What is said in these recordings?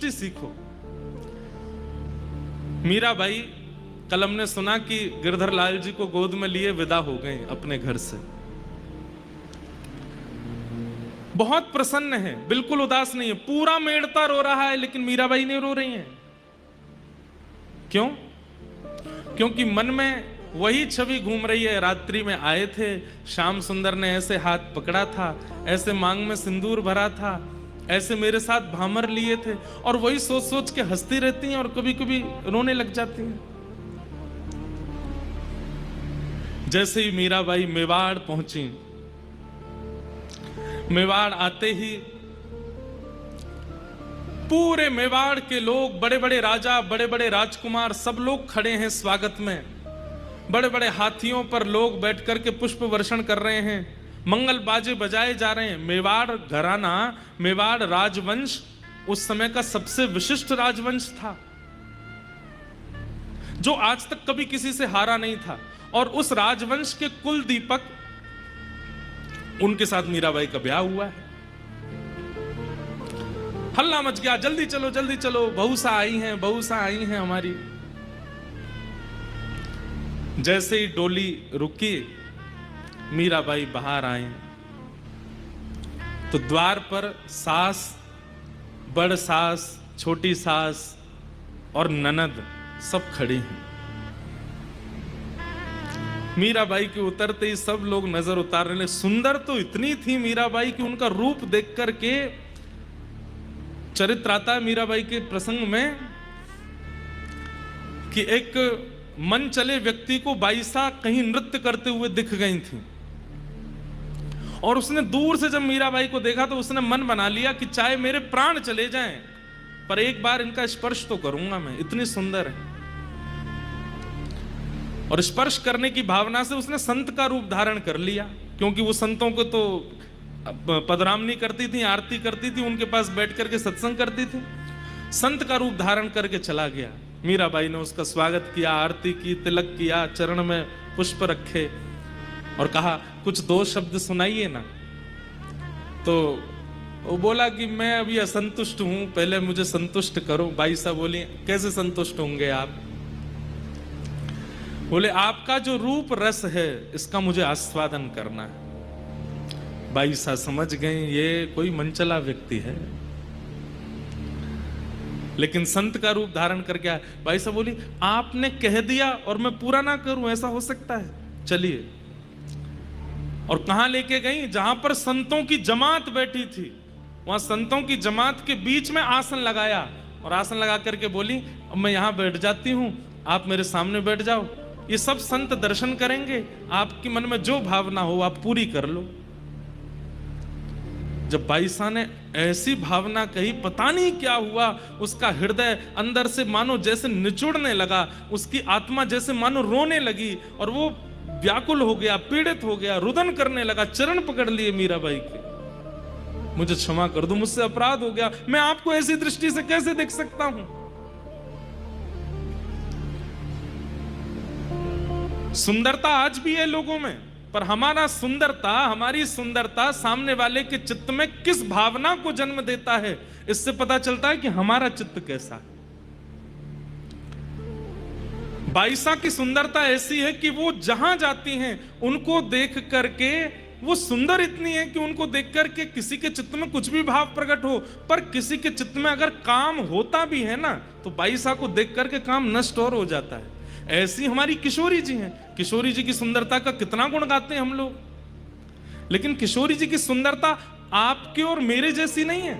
सीखो। मीराबाई कलम ने सुना कि गिरधर लाल जी को गोद में लिए विदा हो गए अपने घर से। बहुत प्रसन्न है, बिल्कुल उदास नहीं है, पूरा मेड़ता रो रहा है, लेकिन मीराबाई नहीं रो रही हैं। क्यों? क्योंकि मन में वही छवि घूम रही है। रात्रि में आए थे, श्याम सुंदर ने ऐसे हाथ पकड़ा था, ऐसे मांग में सिंदूर भरा था, ऐसे मेरे साथ भामर लिए थे, और वही सोच सोच के हंसती रहती हैं और कभी कभी रोने लग जाती हैं। जैसे ही मीराबाई मेवाड़ पहुंची, मेवाड़ आते ही पूरे मेवाड़ के लोग, बड़े बड़े राजा, बड़े बड़े राजकुमार, सब लोग खड़े हैं स्वागत में। बड़े बड़े हाथियों पर लोग बैठ करके पुष्प वर्षण कर रहे हैं, मंगल बाजे बजाए जा रहे हैं। मेवाड़ घराना, मेवाड़ राजवंश उस समय का सबसे विशिष्ट राजवंश था, जो आज तक कभी किसी से हारा नहीं था। और उस राजवंश के कुल दीपक, उनके साथ मीराबाई का ब्याह हुआ है। हल्ला मच गया, जल्दी चलो जल्दी चलो, बहुसा आई हैं, बहुसा आई हैं हमारी। जैसे ही डोली रुकी, मीराबाई बाहर आए तो द्वार पर सास, बड़ सास, छोटी सास और ननद सब खड़ी हैं। मीराबाई के उतरते ही सब लोग नजर उतारने लगे। सुंदर तो इतनी थी मीराबाई कि उनका रूप देख करके, चरित्र आता है मीराबाई के प्रसंग में कि एक मन चले व्यक्ति को बाईसा कहीं नृत्य करते हुए दिख गई थी, और उसने दूर से जब मीराबाई को देखा तो उसने मन बना लिया कि चाहे मेरे प्राण चले जाएं, पर एक बार इनका स्पर्श तो करूंगा मैं, इतनी सुंदर है। और स्पर्श करने की भावना से उसने संत का रूप धारण कर लिया, क्योंकि वो संतों को तो पदरामनी करती थी, आरती करती थी, उनके पास बैठ करके सत्संग करती थी। संत का रूप धारण करके चला गया। मीराबाई ने उसका स्वागत किया, आरती की, तिलक किया, चरण में पुष्प रखे और कहा कुछ दो शब्द सुनाइए ना। तो वो बोला कि मैं अभी असंतुष्ट हूं, पहले मुझे संतुष्ट करो। बाई साहब बोली कैसे संतुष्ट होंगे आप? बोले आपका जो रूप रस है इसका मुझे आस्वादन करना है। बाई साहब समझ गए ये कोई मनचला व्यक्ति है, लेकिन संत का रूप धारण करके आया। बाई साहब बोली आपने कह दिया और मैं पूरा ना करूं, ऐसा हो सकता है? चलिए। और कहां लेके गई? जहां पर संतों की जमात बैठी थी, वहां संतों की जमात के बीच में आसन लगाया, और आसन लगा करके बोली अब मैं यहां बैठ जाती हूं, आप मेरे सामने बैठ जाओ, ये सब संत दर्शन करेंगे, आपके मन में जो भावना हो आप पूरी कर लो। जब बाईसा ने ऐसी भावना कही, पता नहीं क्या हुआ, उसका हृदय अंदर से मानो जैसे निचुड़ने लगा, उसकी आत्मा जैसे मानो रोने लगी, और वो व्याकुल हो गया, पीड़ित हो गया, रुदन करने लगा, चरण पकड़ लिए मीराबाई के। मुझे क्षमा कर दो, मुझसे अपराध हो गया, मैं आपको ऐसी दृष्टि से कैसे देख सकता हूं? सुंदरता आज भी है लोगों में, पर हमारा सुंदरता, हमारी सुंदरता सामने वाले के चित्त में किस भावना को जन्म देता है, इससे पता चलता है कि हमारा चित्त कैसा है। बाईसा की सुंदरता ऐसी है कि वो जहां जाती हैं उनको देख करके, वो सुंदर इतनी है कि उनको देख करके किसी के चित्त में कुछ भी भाव प्रकट हो, पर किसी के चित्त में अगर काम होता भी है ना, तो बाईसा को देख करके काम नष्ट और हो जाता है। ऐसी हमारी किशोरी जी हैं। किशोरी जी की सुंदरता का कितना गुण गाते हैं हम लोग, लेकिन किशोरी जी की सुंदरता आपके और मेरे जैसी नहीं है।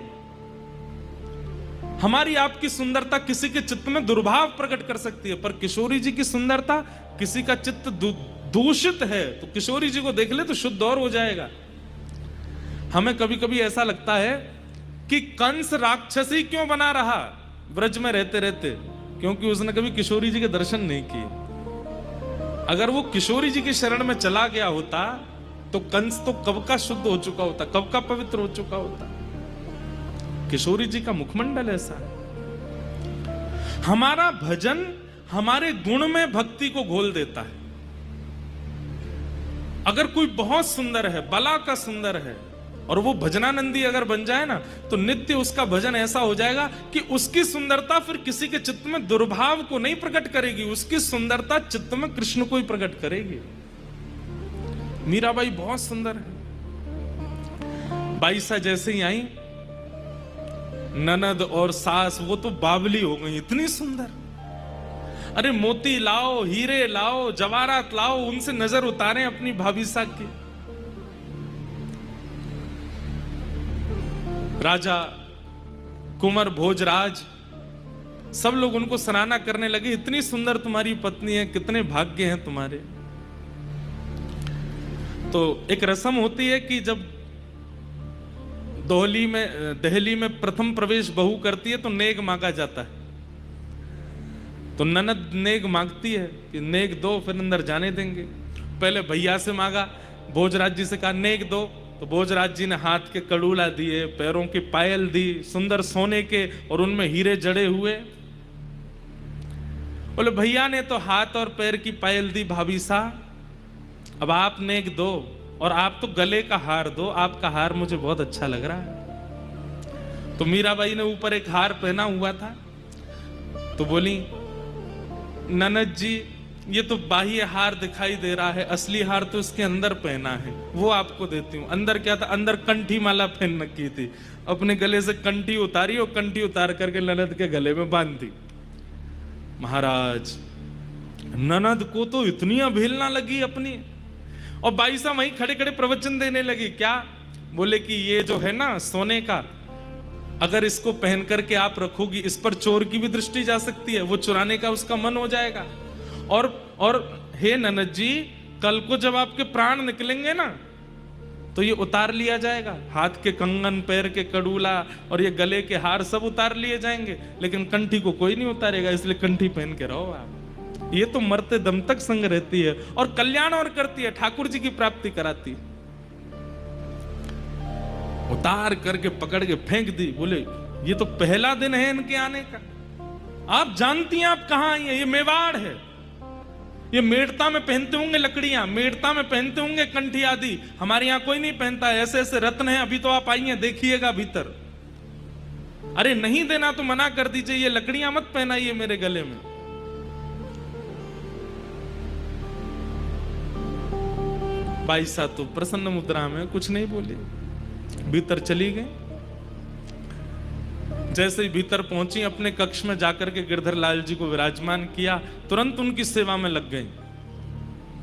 हमारी आपकी सुंदरता किसी के चित्त में दुर्भाव प्रकट कर सकती है, पर किशोरी जी की सुंदरता, किसी का चित्त दूषित है तो किशोरी जी को देख ले तो शुद्ध और हो जाएगा। हमें कभी कभी ऐसा लगता है कि कंस राक्षसी क्यों बना रहा ब्रज में रहते रहते, क्योंकि उसने कभी किशोरी जी के दर्शन नहीं किए। अगर वो किशोरी जी की शरण में चला गया होता तो कंस तो कब का शुद्ध हो चुका होता, कब का पवित्र हो चुका होता। किशोरी जी का मुखमंडल ऐसा है। हमारा भजन हमारे गुण में भक्ति को घोल देता है। अगर कोई बहुत सुंदर है, बला का सुंदर है, और वो भजनानंदी अगर बन जाए ना, तो नित्य उसका भजन ऐसा हो जाएगा कि उसकी सुंदरता फिर किसी के चित्त में दुर्भाव को नहीं प्रकट करेगी, उसकी सुंदरता चित्त में कृष्ण को ही प्रकट करेगी। मीराबाई बहुत सुंदर है। बाईसा जैसे ही आई, ननद और सास वो तो बावली हो गई, इतनी सुंदर। अरे मोती लाओ, हीरे लाओ, जवाहरात लाओ, उनसे नजर उतारें अपनी भाभी सा की। राजा कुंवर भोजराज सब लोग उनको सराहना करने लगे, इतनी सुंदर तुम्हारी पत्नी है, कितने भाग्य हैं तुम्हारे। तो एक रस्म होती है कि जब दहली में प्रथम प्रवेश बहू करती है तो नेग मांगा जाता है। तो ननद नेग मांगती है कि नेग दो, फिर अंदर जाने देंगे। पहले भैया से मांगा, भोजराज जी से कहा नेग दो, तो भोजराज जी ने हाथ के कड़ूला दिए, पैरों की पायल दी, सुंदर सोने के और उनमें हीरे जड़े हुए। बोले भैया ने तो हाथ और पैर की पायल दी भाभी सा, अब आप नेक दो, और आप तो गले का हार दो, आपका हार मुझे बहुत अच्छा लग रहा है। तो मीराबाई ने ऊपर एक हार पहना हुआ था, तो बोली ननद जी ये तो बाह्य हार दिखाई दे रहा है, असली हार तो इसके अंदर पहना है, वो आपको देती हूँ। अंदर क्या था? अंदर कंठी माला पहन रखी थी, अपने गले से कंठी उतारी और कंठी उतार करके ननद के गले में बांध दी। महाराज ननद को तो इतनी अवहेलना लगी अपनी, और बाई साहब वहीं खड़े खड़े प्रवचन देने लगी। क्या बोले कि ये जो है ना सोने का, अगर इसको पहन करके आप रखोगी, इस पर चोर की भी दृष्टि जा सकती है, वो चुराने का उसका मन हो जाएगा। और हे ननद जी, कल को जब आपके प्राण निकलेंगे ना, तो ये उतार लिया जाएगा, हाथ के कंगन, पैर के कड़ूला और ये गले के हार सब उतार लिए जाएंगे, लेकिन कंठी को कोई नहीं उतारेगा, इसलिए कंठी पहन के रहो आप। ये तो मरते दम तक संग रहती है और कल्याण और करती है, ठाकुर जी की प्राप्ति कराती है। उतार करके पकड़ के फेंक दी। बोले ये तो पहला दिन है इनके आने का, आप जानती हैं आप कहां आई हैं? ये मेवाड़ है, ये मेड़ता में पहनते होंगे लकड़ियां, मेड़ता में पहनते होंगे कंठी आदि, हमारे यहां कोई नहीं पहनता है, ऐसे ऐसे रत्न है, अभी तो आप आई हैं, देखिएगा भीतर। अरे नहीं देना तो मना कर दीजिए, ये लकड़ियां मत पहनाइए मेरे गले में। बाई साहब तो प्रसन्न मुद्रा में कुछ नहीं बोले, भीतर चली गई। जैसे ही भीतर पहुंची, अपने कक्ष में जाकर के गिरधर लाल जी को विराजमान किया, तुरंत उनकी सेवा में लग गई।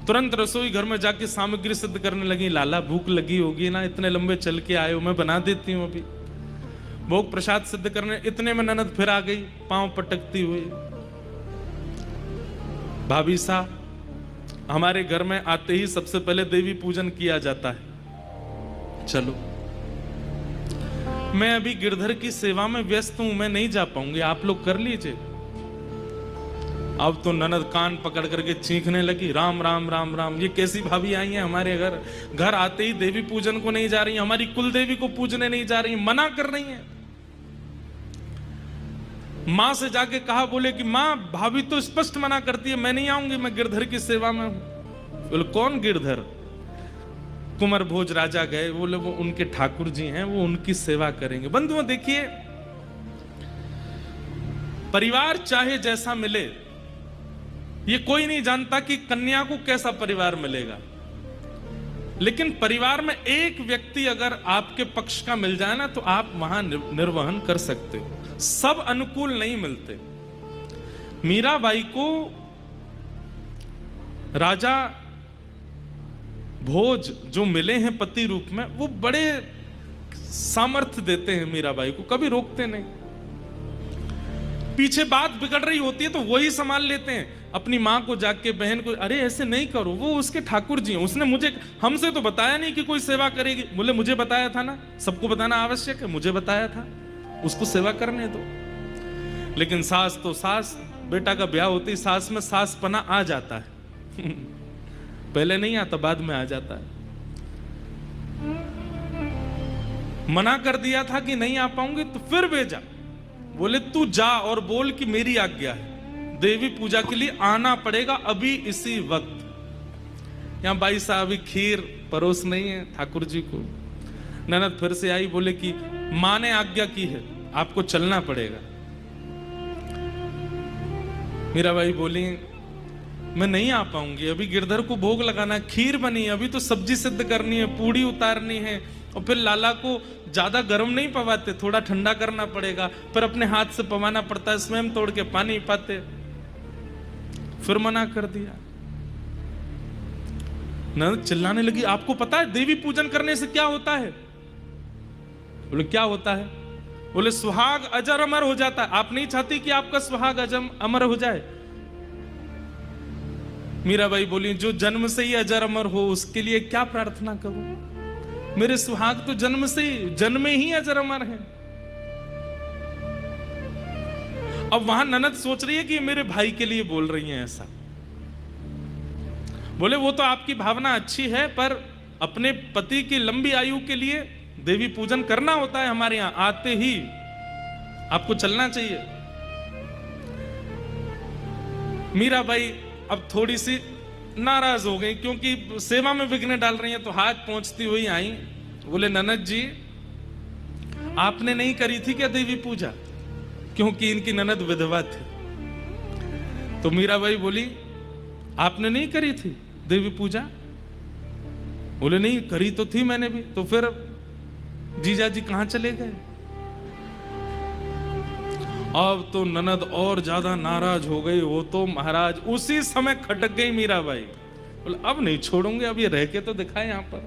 तुरंत रसोई घर में जाके सामग्री सिद्ध करने लगी। लाला भूख लगी होगी ना, इतने लंबे चल के आए हो, मैं बना देती हूँ अभी। भोग प्रसाद सिद्ध करने, इतने में ननद फिर आ गई, पांव पटकती हुई। भाभी साहब, हमारे घर में आते ही सबसे पहले देवी पूजन किया जाता है, चलो। मैं अभी गिरधर की सेवा में व्यस्त हूं, मैं नहीं जा पाऊंगी, आप लोग कर लीजिए। अब तो ननद कान पकड़ करके चीखने लगी, राम राम राम राम, ये कैसी भाभी आई हैं हमारे घर? घर आते ही देवी पूजन को नहीं जा रही, हमारी कुल देवी को पूजने नहीं जा रही, मना कर रही हैं। मां से जाके कहा, बोले कि मां भाभी तो स्पष्ट मना करती है, मैं नहीं आऊंगी, मैं गिरधर की सेवा में हूं। बोले कौन गिरधर? कुंवर भोज राजा गए, बोले वो उनके ठाकुर जी हैं, वो उनकी सेवा करेंगे। बंधुओं देखिए, परिवार चाहे जैसा मिले, ये कोई नहीं जानता कि कन्या को कैसा परिवार मिलेगा, लेकिन परिवार में एक व्यक्ति अगर आपके पक्ष का मिल जाए ना, तो आप वहां निर्वहन कर सकते हो। सब अनुकूल नहीं मिलते। मीराबाई को राजा भोज जो मिले हैं पति रूप में, वो बड़े सामर्थ्य देते हैं मीराबाई को, कभी रोकते नहीं। पीछे बात बिगड़ रही होती है तो वही संभाल लेते हैं, अपनी मां को जाके, बहन को, अरे ऐसे नहीं करो, वो उसके ठाकुर जी हैं, उसने मुझे, हमसे तो बताया नहीं कि कोई सेवा करेगी। बोले मुझे बताया था ना, सबको बताना आवश्यक है, मुझे बताया था, उसको सेवा करने दो। लेकिन सास तो सास, बेटा का ब्याह होते ही सास में सास पना आ जाता है पहले नहीं आता, बाद में आ जाता है। मना कर दिया था कि नहीं आ पाऊंगी, तो फिर भेजा, बोले तू जा और बोल कि मेरी आज्ञा है, देवी पूजा के लिए आना पड़ेगा अभी इसी वक्त। यहां बाई साहब खीर परोस नहीं है ठाकुर जी को, ननद फिर से आई, बोले कि माँ ने आज्ञा की है, आपको चलना पड़ेगा। मीराबाई बोली मैं नहीं आ पाऊंगी, अभी गिरधर को भोग लगाना, खीर बनी, अभी तो सब्जी सिद्ध करनी है, पूड़ी उतारनी है, और फिर लाला को ज्यादा गर्म नहीं पवाते, थोड़ा ठंडा करना पड़ेगा, फिर अपने हाथ से पवाना पड़ता है, स्वयं तोड़ के पानी पाते। फिर मना कर दिया। ननद चिल्लाने लगी, आपको पता है देवी पूजन करने से क्या होता है? बोले क्या होता है? बोले सुहाग अजर अमर हो जाता है। आप नहीं चाहती कि आपका सुहाग अजर अमर हो जाए? मीराबाई बोली जो जन्म से ही अजर अमर हो उसके लिए क्या प्रार्थना करूं? मेरे सुहाग तो जन्मे ही अजर अमर है। अब वहां ननद सोच रही है कि मेरे भाई के लिए बोल रही हैं ऐसा। बोले वो तो आपकी भावना अच्छी है, पर अपने पति की लंबी आयु के लिए देवी पूजन करना होता है, हमारे यहां आते ही आपको चलना चाहिए। मीराबाई अब थोड़ी सी नाराज हो गई, क्योंकि सेवा में विघ्न डाल रही हैं, तो हाथ पहुंचती हुई आई। बोले ननद जी आपने नहीं करी थी क्या देवी पूजा? क्योंकि इनकी ननद विधवा थी। तो मीराबाई बोली आपने नहीं करी थी देवी पूजा? बोले नहीं करी तो थी मैंने भी। तो फिर जीजा जी कहां चले गए? अब तो ननद और ज्यादा नाराज हो गई। वो तो महाराज उसी समय खटक गई मीराबाई। बोले अब नहीं छोड़ूंगे, अब ये रह के तो दिखाए। यहां पर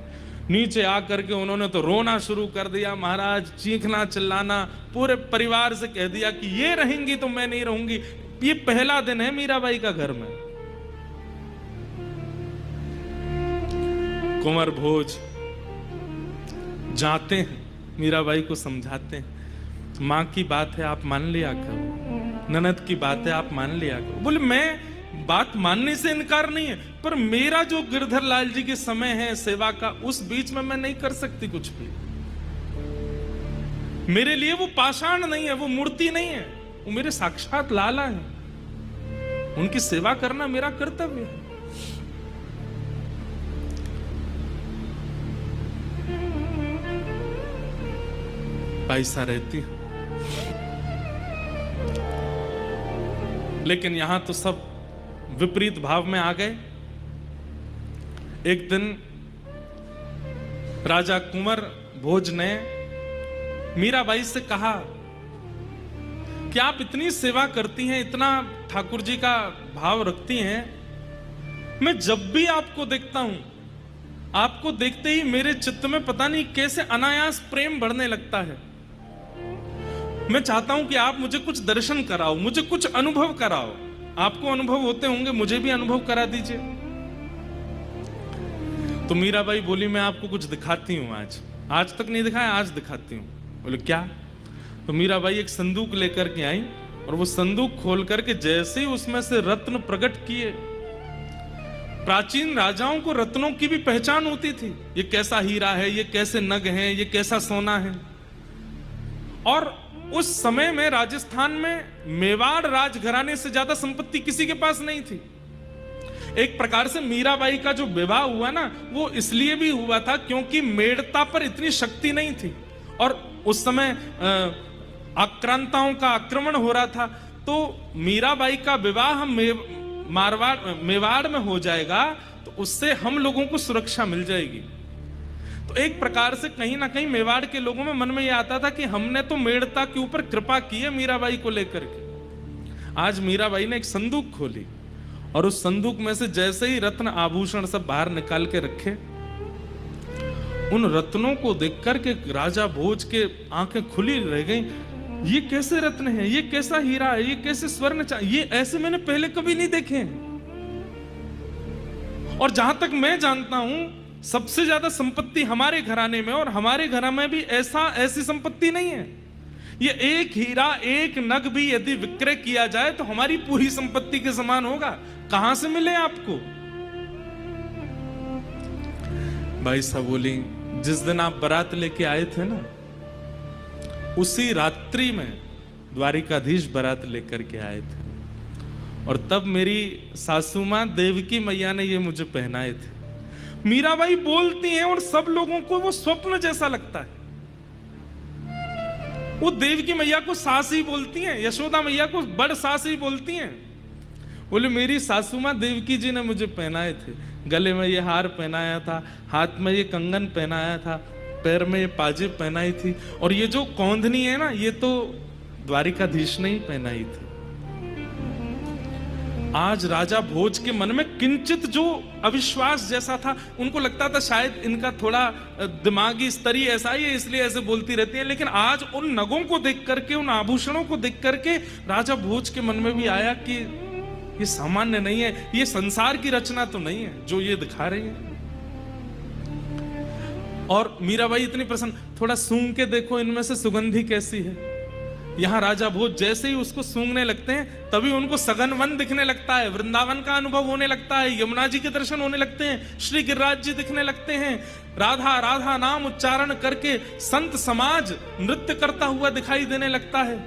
नीचे आकर के उन्होंने तो रोना शुरू कर दिया महाराज, चीखना चिल्लाना, पूरे परिवार से कह दिया कि ये रहेंगी तो मैं नहीं रहूंगी। ये पहला दिन है मीराबाई का घर में। कुंवर भोज जाते हैं, मीराबाई को समझाते हैं, माँ की बात है आप मान लिया करो, ननद की बात है आप मान लिया करो। बोले मैं बात मानने से इनकार नहीं है, पर मेरा जो गिरधर लाल जी के समय है सेवा का, उस बीच में मैं नहीं कर सकती कुछ भी। मेरे लिए वो पाषाण नहीं है, वो मूर्ति नहीं है, वो मेरे साक्षात लाला है। उनकी सेवा करना मेरा कर्तव्य है। पैसा रहती, लेकिन यहां तो सब विपरीत भाव में आ गए। एक दिन राजा कुंवर भोज ने मीराबाई से कहा कि आप इतनी सेवा करती हैं, इतना ठाकुर जी का भाव रखती हैं, मैं जब भी आपको देखता हूं, आपको देखते ही मेरे चित्त में पता नहीं कैसे अनायास प्रेम बढ़ने लगता है। मैं चाहता हूं कि आप मुझे कुछ दर्शन कराओ, मुझे कुछ अनुभव कराओ। आपको अनुभव होते होंगे, मुझे भी अनुभव करा दीजिए। तो मीराबाई बोली मैं आपको कुछ दिखाती हूं। आज तक नहीं दिखाया, आज दिखाती हूं। बोले क्या? तो मीराबाई एक संदूक लेकर के आई, और वो संदूक खोल करके जैसे ही उसमें से रत्न प्रकट किए। प्राचीन राजाओं को रत्नों की भी पहचान होती थी, ये कैसा हीरा है, ये कैसे नग है, ये कैसा सोना है। और उस समय में राजस्थान में मेवाड़ राजघराने से ज्यादा संपत्ति किसी के पास नहीं थी। एक प्रकार से मीराबाई का जो विवाह हुआ ना, वो इसलिए भी हुआ था क्योंकि मेड़ता पर इतनी शक्ति नहीं थी, और उस समय आक्रांताओं का आक्रमण हो रहा था। तो मीराबाई का विवाह मेवाड़ में हो जाएगा, तो उससे हम लोगों को सुरक्षा मिल जाएगी। तो एक प्रकार से कहीं ना कहीं मेवाड़ के लोगों में मन में यह आता था कि हमने तो मेड़ता के ऊपर कृपा की है मीराबाई को लेकर के। आज मीराबाई ने एक संदूक खोली, और उस संदूक में से जैसे ही रत्न आभूषण सब बाहर निकाल के रखे, उन रत्नों को देख करके राजा भोज के आंखें खुली रह गई। ये कैसे रत्न है, ये कैसा हीरा है, ये कैसे स्वर्ण, ये ऐसे मैंने पहले कभी नहीं देखे। और जहां तक मैं जानता हूं, सबसे ज्यादा संपत्ति हमारे घराने में, और हमारे घर में भी ऐसी संपत्ति नहीं है। ये एक हीरा, एक नग भी यदि विक्रय किया जाए तो हमारी पूरी संपत्ति के समान होगा। कहां से मिले आपको? भाई साहब बोली जिस दिन आप बारात लेके आए थे ना, उसी रात्रि में द्वारिकाधीश बारात लेकर के आए थे, और तब मेरी सासू मां देवकी मैया ने ये मुझे पहनाए थे। मीराबाई बोलती हैं और सब लोगों को वो स्वप्न जैसा लगता है। वो देवकी मैया को सास ही बोलती हैं, यशोदा मैया को बड़ सास ही बोलती हैं। बोले मेरी सासू माँ देवकी जी ने मुझे पहनाए थे, गले में ये हार पहनाया था, हाथ में ये कंगन पहनाया था, पैर में ये पाजेब पहनाई थी, और ये जो कौंधनी है ना, ये तो द्वारिकाधीश ने ही पहनाई थी। आज राजा भोज के मन में किंचित जो अविश्वास जैसा था, उनको लगता था शायद इनका थोड़ा दिमागी स्तरी ऐसा ही है, इसलिए ऐसे बोलती रहती है। लेकिन आज उन नगों को देख करके, उन आभूषणों को देख करके राजा भोज के मन में भी आया कि ये सामान्य नहीं है, ये संसार की रचना तो नहीं है जो ये दिखा रही है। और मीराबाई इतनी प्रसन्न, थोड़ा सूंघ के देखो इनमें से सुगंधी कैसी है। यहां राजा भोज जैसे ही उसको सूंघने लगते हैं, तभी उनको सघन वन दिखने लगता है, वृंदावन का अनुभव होने लगता है, यमुना जी के दर्शन होने लगते हैं, श्री गिरिराज जी दिखने लगते हैं, राधा राधा नाम उच्चारण करके संत समाज नृत्य करता हुआ दिखाई देने लगता है।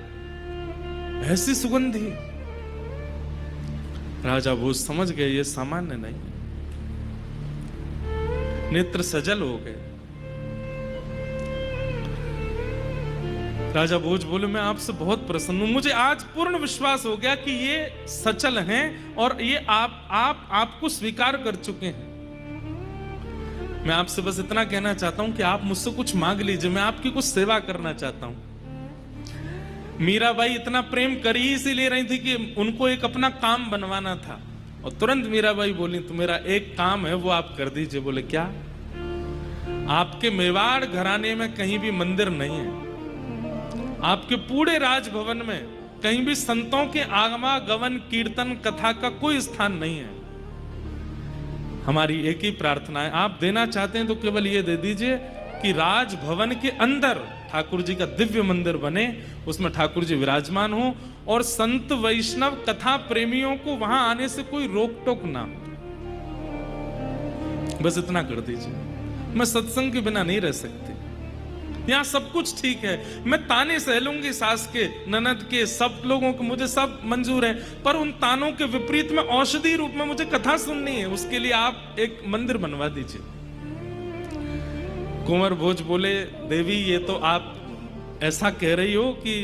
ऐसी सुगंधी। राजा भोज समझ गए ये सामान्य नहीं, नेत्र सजल हो गए। राजा भोज बोले मैं आपसे बहुत प्रसन्न हूं, मुझे आज पूर्ण विश्वास हो गया कि ये सचल हैं और ये आपको स्वीकार कर चुके हैं। मैं आपसे बस इतना कहना चाहता हूं कि आप मुझसे कुछ मांग लीजिए, मैं आपकी कुछ सेवा करना चाहता हूं। मीराबाई इतना प्रेम कर ही इसीलिए रही थी कि उनको एक अपना काम बनवाना था, और तुरंत मीराबाई बोली तो मेरा एक काम है वो आप कर दीजिए। बोले क्या? आपके मेवाड़ घराने में कहीं भी मंदिर नहीं है, आपके पूरे राजभवन में कहीं भी संतों के आगमन कीर्तन कथा का कोई स्थान नहीं है। हमारी एक ही प्रार्थना है, आप देना चाहते हैं तो केवल ये दे दीजिए कि राजभवन के अंदर ठाकुर जी का दिव्य मंदिर बने, उसमें ठाकुर जी विराजमान हो, और संत वैष्णव कथा प्रेमियों को वहां आने से कोई रोक टोक ना। बस इतना कर दीजिए। मैं सत्संग के बिना नहीं रह सकती, यहां सब कुछ ठीक है, मैं ताने सह लूंगी सास के, ननद के, सब लोगों को, मुझे सब मंजूर है, पर उन तानों के विपरीत में औषधि रूप में मुझे कथा सुननी है, उसके लिए आप एक मंदिर बनवा दीजिए। कुंवर भोज बोले देवी ये तो आप ऐसा कह रही हो कि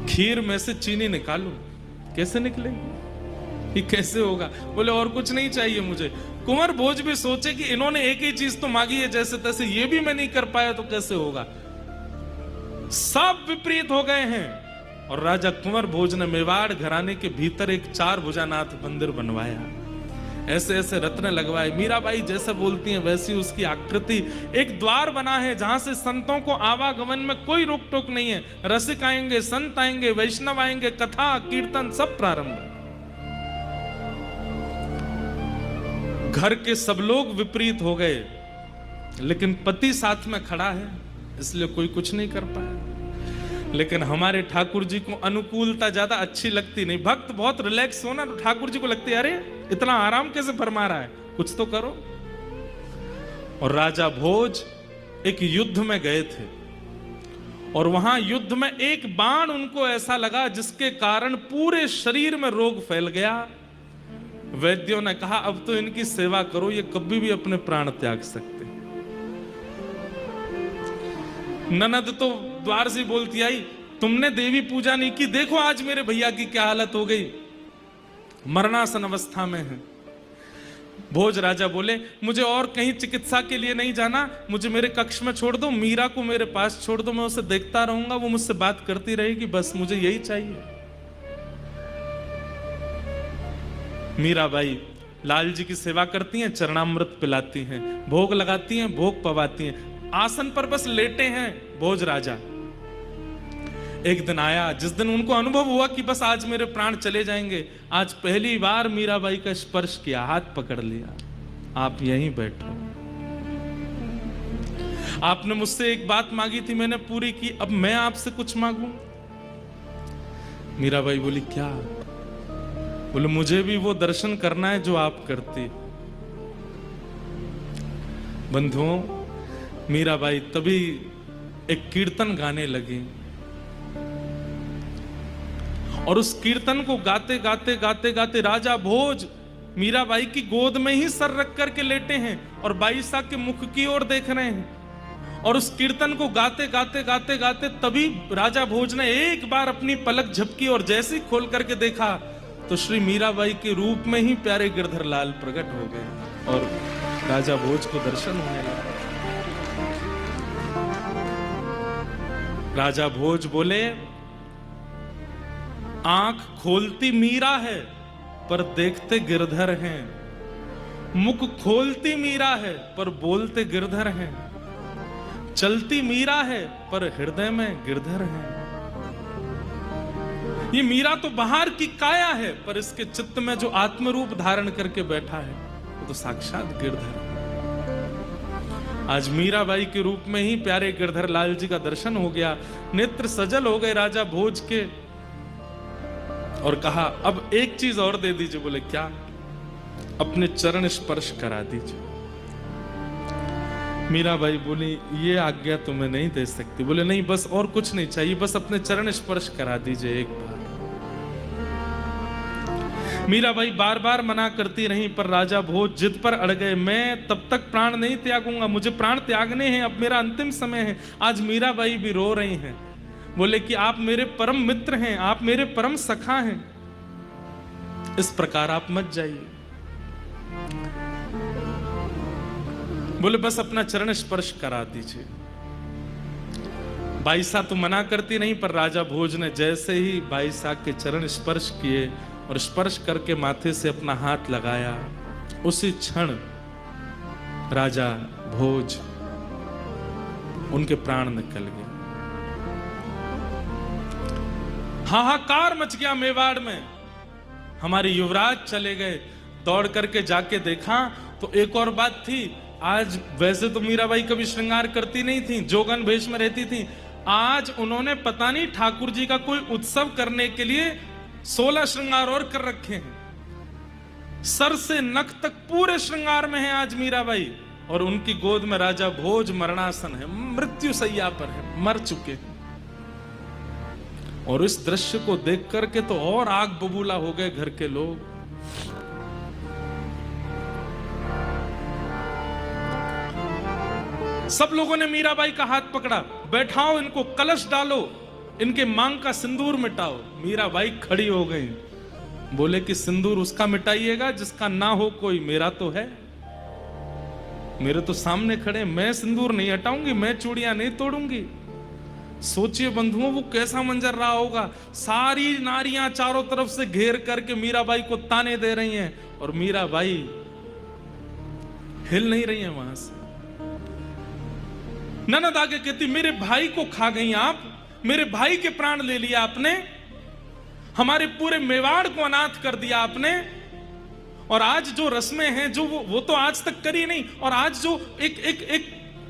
खीर में से चीनी निकालूं, कैसे निकलेगी, ये कैसे होगा? बोले और कुछ नहीं चाहिए मुझे। कुंवर भोज भी सोचे कि इन्होंने एक ही चीज तो मांगी है जैसे तैसे, ये भी मैं नहीं कर पाया तो कैसे होगा। सब विपरीत हो गए हैं, और राजा कुंवर भोज ने मेवाड़ घराने के भीतर एक 4 भुजानाथ मंदिर बनवाया, ऐसे ऐसे रत्न लगवाए। मीराबाई जैसे बोलती हैं वैसी उसकी आकृति, एक द्वार बना है जहां से संतों को आवागमन में कोई रोक टोक नहीं है। रसिक आएंगे, संत आएंगे, वैष्णव आएंगे, कथा कीर्तन सब प्रारंभ। घर के सब लोग विपरीत हो गए, लेकिन पति साथ में खड़ा है, इसलिए कोई कुछ नहीं कर पाया। लेकिन हमारे ठाकुर जी को अनुकूलता ज्यादा अच्छी लगती नहीं। भक्त बहुत रिलैक्स हो ना, तो ठाकुर जी को लगती है अरे इतना आराम कैसे फरमा रहा है, कुछ तो करो। और राजा भोज एक युद्ध में गए थे, और वहां युद्ध में एक बाण उनको ऐसा लगा जिसके कारण पूरे शरीर में रोग फैल गया। वैद्यों ने कहा अब तो इनकी सेवा करो, ये कभी भी अपने प्राण त्याग सकते। ननद तो द्वार से बोलती आई तुमने देवी पूजा नहीं की, देखो आज मेरे भैया की क्या हालत हो गई, मरणासन अवस्था में है। भोज राजा बोले मुझे और कहीं चिकित्सा के लिए नहीं जाना, मुझे मेरे कक्ष में छोड़ दो, मीरा को मेरे पास छोड़ दो, मैं उसे देखता रहूंगा, वो मुझसे बात करती रहेगी, बस मुझे यही चाहिए। मीराबाई लाल जी की सेवा करती हैं, चरणामृत पिलाती हैं, भोग लगाती हैं, भोग पवाती हैं, आसन पर बस लेटे हैं भोज राजा। एक दिन आया जिस दिन उनको अनुभव हुआ कि बस आज मेरे प्राण चले जाएंगे। आज पहली बार मीराबाई का स्पर्श किया, हाथ पकड़ लिया, आप यहीं बैठो, आपने मुझसे एक बात मांगी थी, मैंने पूरी की, अब मैं आपसे कुछ मांगू? मीराबाई बोली क्या? बोले मुझे भी वो दर्शन करना है जो आप करती। बंधुओं, मीराबाई तभी एक कीर्तन गाने लगी, और उस कीर्तन को गाते गाते गाते गाते राजा भोज मीराबाई की गोद में ही सर रख करके लेटे हैं और बाईसा के मुख की ओर देख रहे हैं। और उस कीर्तन को गाते गाते गाते गाते तभी राजा भोज ने एक बार अपनी पलक झपकी और जैसे ही खोल करके देखा तो श्री मीराबाई के रूप में ही प्यारे गिरधर लाल प्रकट हो गए और राजा भोज को दर्शन होने लगा। राजा भोज बोले, आंख खोलती मीरा है पर देखते गिरधर हैं, मुख खोलती मीरा है पर बोलते गिरधर हैं, चलती मीरा है पर हृदय में गिरधर है। ये मीरा तो बाहर की काया है पर इसके चित्त में जो आत्म रूप धारण करके बैठा है वो तो साक्षात गिरधर है। आज मीराबाई के रूप में ही प्यारे गिरधर लाल जी का दर्शन हो गया, नेत्र सजल हो गए राजा भोज के। और कहा, अब एक चीज और दे दीजिए। बोले, क्या? अपने चरण स्पर्श करा दीजिए। मीराबाई बोली, ये आज्ञा तो मैं नहीं दे सकती। बोले, नहीं, बस और कुछ नहीं चाहिए, बस अपने चरण स्पर्श करा दीजिए एक बार। मीराबाई बार बार मना करती रही पर राजा भोज जिद पर अड़ गए। मैं तब तक प्राण नहीं त्यागूंगा, मुझे प्राण त्यागने हैं, अब मेरा अंतिम समय है। आज मीराबाई भी रो रही हैं। बोले कि आप मेरे परम मित्र हैं, आप मेरे परम सखा हैं, इस प्रकार आप मत जाइए। बोले, बस अपना चरण स्पर्श करा दीजिए। बाईसा तो मना करती नहीं पर राजा भोज ने जैसे ही बाईसा के चरण स्पर्श किए और स्पर्श करके माथे से अपना हाथ लगाया, उसी क्षण राजा भोज उनके प्राण निकल गए। हाहाकार मच गया मेवाड़ में। हमारे युवराज चले गए। दौड़ करके जाके देखा तो एक और बात थी। आज वैसे तो मीराबाई कभी श्रृंगार करती नहीं थी, जोगन भेष में रहती थी। आज उन्होंने पता नहीं ठाकुर जी का कोई उत्सव करने के लिए 16 श्रृंगार और कर रखे हैं। सर से नख तक पूरे श्रृंगार में है आज मीराबाई। और उनकी गोद में राजा भोज मरणासन है, मृत्यु सैया पर है, मर चुके हैं। और इस दृश्य को देख करके तो और आग बबूला हो गए घर के लोग। सब लोगों ने मीराबाई का हाथ पकड़ा, बैठाओ इनको, कलश डालो, इनके मांग का सिंदूर मिटाओ। मीराबाई खड़ी हो गई। बोले कि सिंदूर उसका मिटाइएगा जिसका ना हो कोई, मेरा तो है, मेरे तो सामने खड़े, मैं सिंदूर नहीं हटाऊंगी, मैं चूड़ियां नहीं तोड़ूंगी। सोचिए बंधुओं, वो कैसा मंजर रहा होगा। सारी नारियां चारों तरफ से घेर करके मीराबाई को ताने दे रही हैं और मीराबाई हिल नहीं रही है वहां से। ननद आगे कहती, मेरे भाई को खा गई आप, मेरे भाई के प्राण ले लिया आपने, हमारे पूरे मेवाड़ को अनाथ कर दिया आपने। और आज जो रस्में हैं जो वो तो आज तक करी नहीं। और आज जो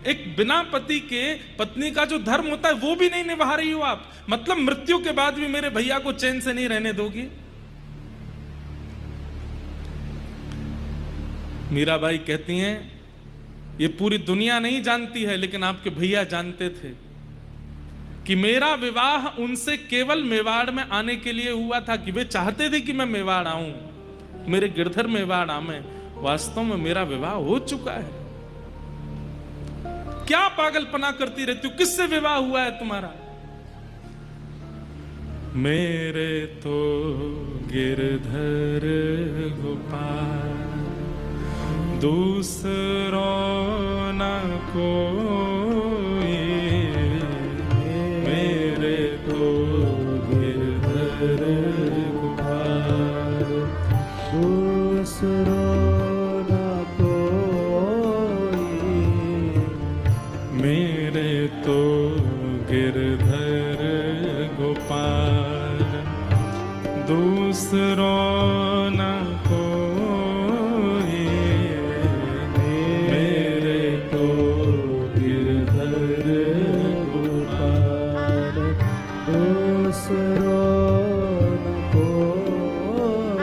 एक बिना पति के पत्नी का जो धर्म होता है वो भी नहीं निभा रही हो आप। मतलब मृत्यु के बाद भी मेरे भैया को चैन से नहीं रहने दोगी। मीराबाई कहती हैं, ये पूरी दुनिया नहीं जानती है लेकिन आपके भैया जानते थे कि मेरा विवाह उनसे केवल मेवाड़ में आने के लिए हुआ था, कि वे चाहते थे कि मैं मेवाड़ आऊं, मेरे गिरधर मेवाड़ आवे। वास्तव में मेरा विवाह हो चुका है। क्या पागलपना करती रहती हो, किससे विवाह हुआ है तुम्हारा? मेरे तो गिरधर गोपाल दूसरो न कोई, मेरे तो गिरधर गोपाल दूसरो न कोई, मेरे तो गिरधर गोपाल दूसरो न कोई, मेरे तो गिरधर गोपाल दूसरो न कोई।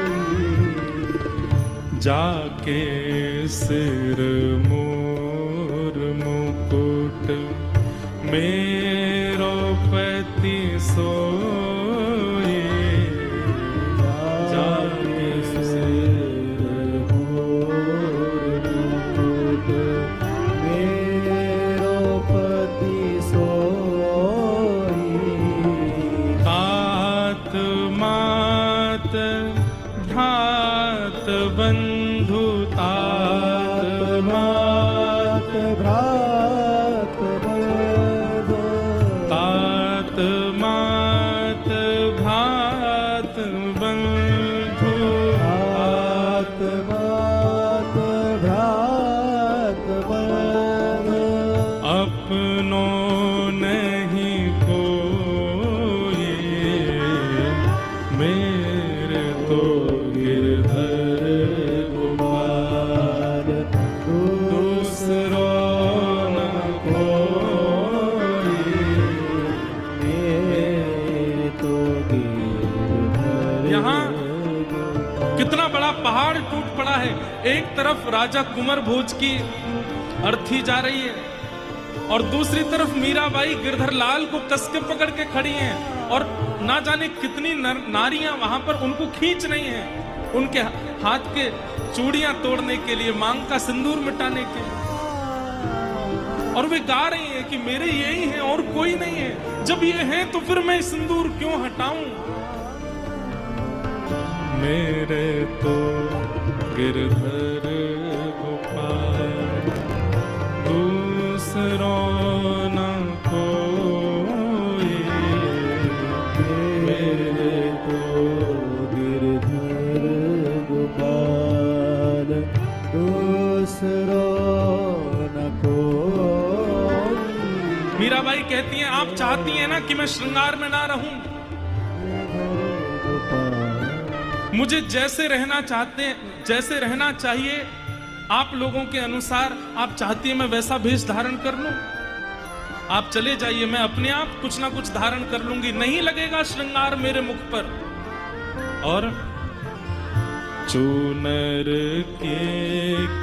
जाके सिर मोर मुकुट मेरो पति सोए, जाके सिर मात भ्रात बंधु तात मात भ्रात बंधु तात मात भ्रात बंधु तात मात भ्रात बंधु अपनो नहीं कोई मेरे तो गिरधर गोपाल दूसरो न कोई मेरे तो गिरधर यहाँ कितना बड़ा पहाड़ टूट पड़ा है। एक तरफ राजा कुंवर भोज की अर्थी जा रही है और दूसरी तरफ मीराबाई गिरधर लाल को कस के पकड़ के खड़ी हैं और ना जाने कितनी नारियां वहां पर उनको खींच रही हैं, उनके हाथ के चूड़ियां तोड़ने के लिए, मांग का सिंदूर मिटाने के लिए। और वे गा रही हैं कि मेरे यही हैं और कोई नहीं है। जब ये हैं तो फिर मैं सिंदूर क्यों हटाऊं। मेरे तो गिरधर गोपाल दूसरो न कोई मेरे तो गिरधर गोपाल दूसरो न कोई। मीराबाई कहती हैं आप चाहती हैं ना कि मैं श्रृंगार में ना रहूं, मुझे जैसे रहना चाहिए आप लोगों के अनुसार आप चाहती हैं मैं वैसा भेष धारण कर लूं। आप चले जाइए, मैं अपने आप कुछ ना कुछ धारण कर लूंगी, नहीं लगेगा श्रृंगार मेरे मुख पर। और चूनर के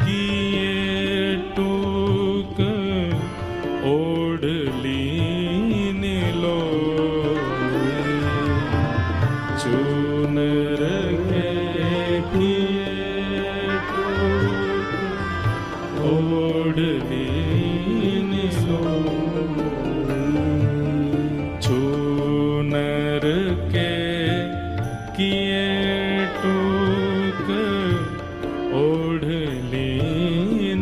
किए टूक ओढ़ली नीलो चूनर के किए टूक ओढ़ली नीलो चूनर के किए टूक ओढ़ली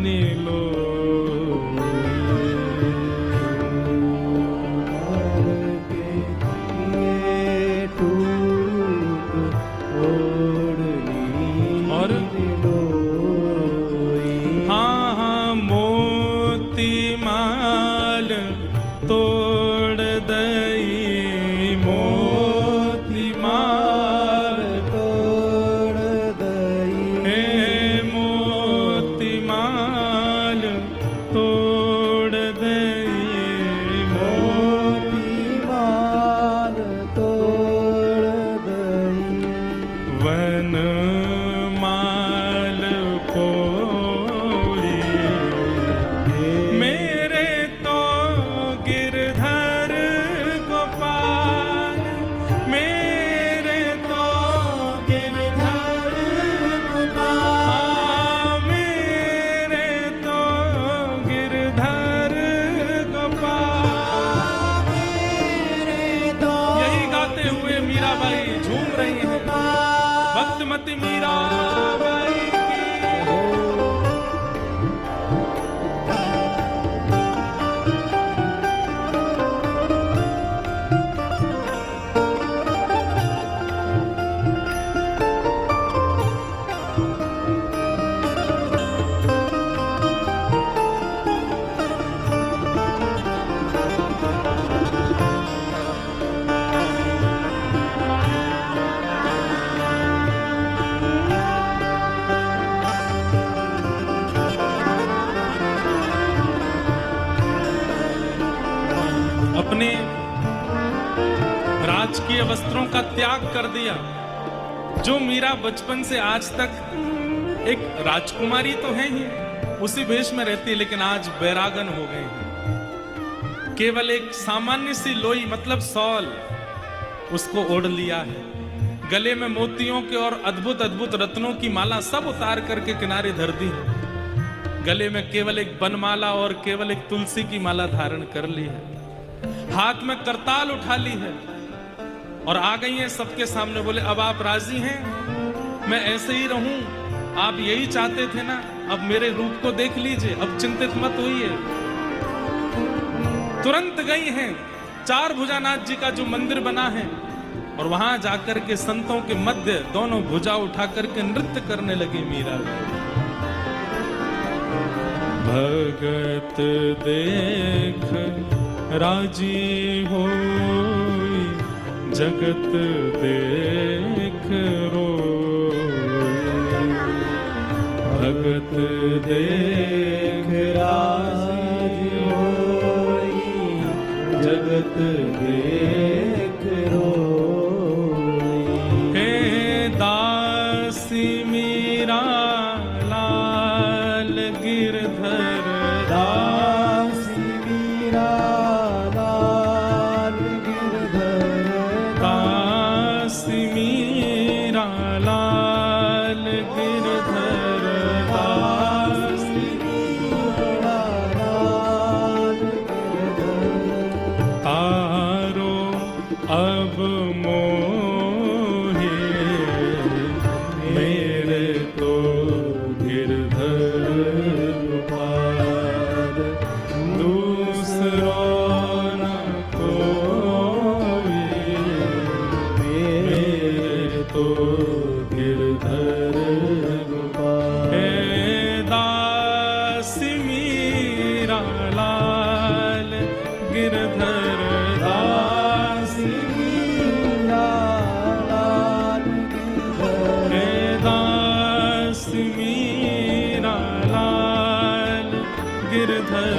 नीलो और हाँ हाँ मोती माल तोड़ दई मोती माल तोड़ दई हे मोती माल तोड़ दई मोती माल तोड़ दई वन माल कोई मेरे तो गिरधर गोपाल मेरे तो गिरधर गोपाल मेरे तो गिरधर गोपाल यही गाते हुए मीराबाई झूम रही है। भक्तमती मीराबाई की अपने राजकीय वस्त्रों का त्याग कर दिया। जो मीरा बचपन से आज तक एक राजकुमारी तो है ही, उसी भेष में रहती है, लेकिन आज बैरागन हो गई है। केवल एक सामान्य सी लोई मतलब सॉल उसको ओढ़ लिया है। गले में मोतियों के और अद्भुत अद्भुत रत्नों की माला सब उतार करके किनारे धर दी है। गले में केवल एक बनमाला और केवल एक तुलसी की माला धारण कर ली है। हाथ में करताल उठा ली है। और आ गई हैं सबके सामने। बोले अब आप राजी हैं, मैं ऐसे ही रहूं, आप यही चाहते थे ना, अब मेरे रूप को देख लीजिए, अब चिंतित मत होइए। तुरंत गई हैं चार भुजानाथ जी का जो मंदिर बना है, और वहां जाकर के संतों के मध्य दोनों भुजा उठा करके नृत्य करने लगी मीराबाई। भगत देख राजी होई, जगत देख रोई। भगत देख राजी होई, जगत देख रोई। हे दासी मीरा लाल गिरधर दासी मीरा लाल गिरधर दासी मीरा लाल गिरधर दासी मीरा लाल गिरधर। तारो अब मोहे मेरे तो गिरधर पार, दूसरो न कोई मेरे तो गिरधर पार। हे दासी मीरा लाल गिरधर दासी मीरा लाल गिरधर। हे दासी मीरा लाल गिरधर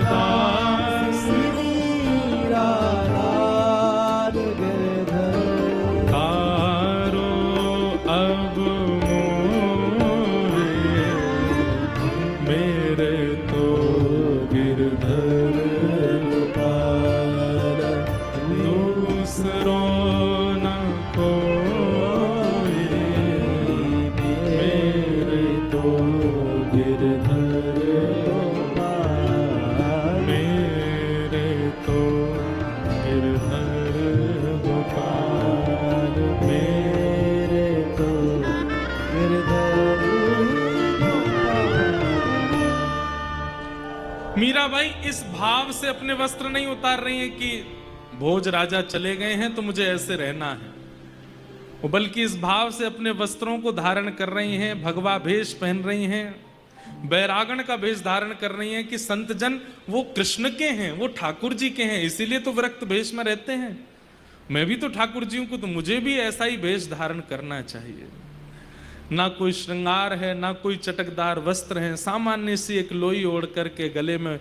दासी मीरा लाल गिरधर। तारो अब मोरे मेरे तो गिरधर पार। दूसरो न कोई मेरे तो गिरधर पार। मेरे तो गिरधर गोपाल मेरे तो गिरधर पार। मीराबाई इस भाव से अपने वस्त्र नहीं उतार रही हैं कि भोज राजा चले गए हैं तो मुझे ऐसे रहना है, वो बल्कि इस भाव से अपने वस्त्रों को धारण कर रही हैं, भगवा भेष पहन रही हैं, बैरागण का भेष धारण कर रही हैं कि संतजन वो कृष्ण के हैं, वो ठाकुर जी के हैं, इसीलिए तो विरक्त भेष में रहते हैं। मैं भी तो ठाकुर जी हूं, तो मुझे भी ऐसा ही भेष धारण करना चाहिए। ना कोई श्रृंगार है, ना कोई चटकदार वस्त्र है, सामान्य सी एक लोई ओढ़ करके गले में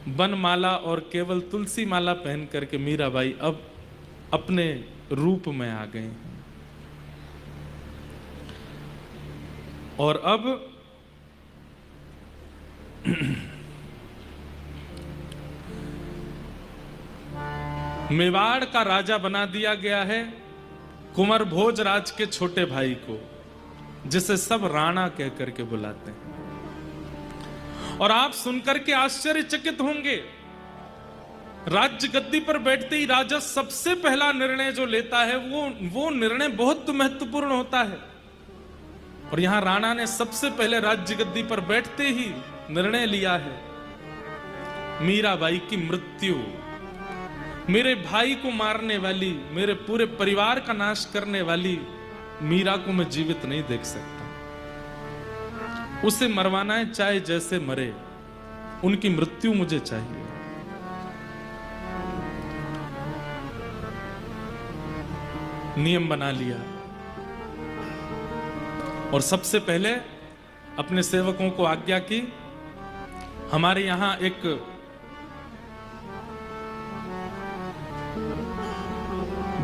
बनमाला और केवल तुलसी माला पहन करके मीराबाई अब अपने रूप में आ गए हैं। और अब मेवाड़ का राजा बना दिया गया है कुंवर भोजराज के छोटे भाई को, जिसे सब राणा कह करके बुलाते हैं। और आप सुनकर के आश्चर्यचकित होंगे, राज्य गद्दी पर बैठते ही राजा सबसे पहला निर्णय जो लेता है वो निर्णय बहुत महत्वपूर्ण होता है। और यहां राणा ने सबसे पहले राज्य गद्दी पर बैठते ही निर्णय लिया है, मीराबाई की मृत्यु, मेरे भाई को मारने वाली, मेरे पूरे परिवार का नाश करने वाली मीरा को मैं जीवित नहीं देख सकता। उसे मरवाना है, चाहे जैसे मरे, उनकी मृत्यु मुझे चाहिए। नियम बना लिया और सबसे पहले अपने सेवकों को आज्ञा की, हमारे यहां एक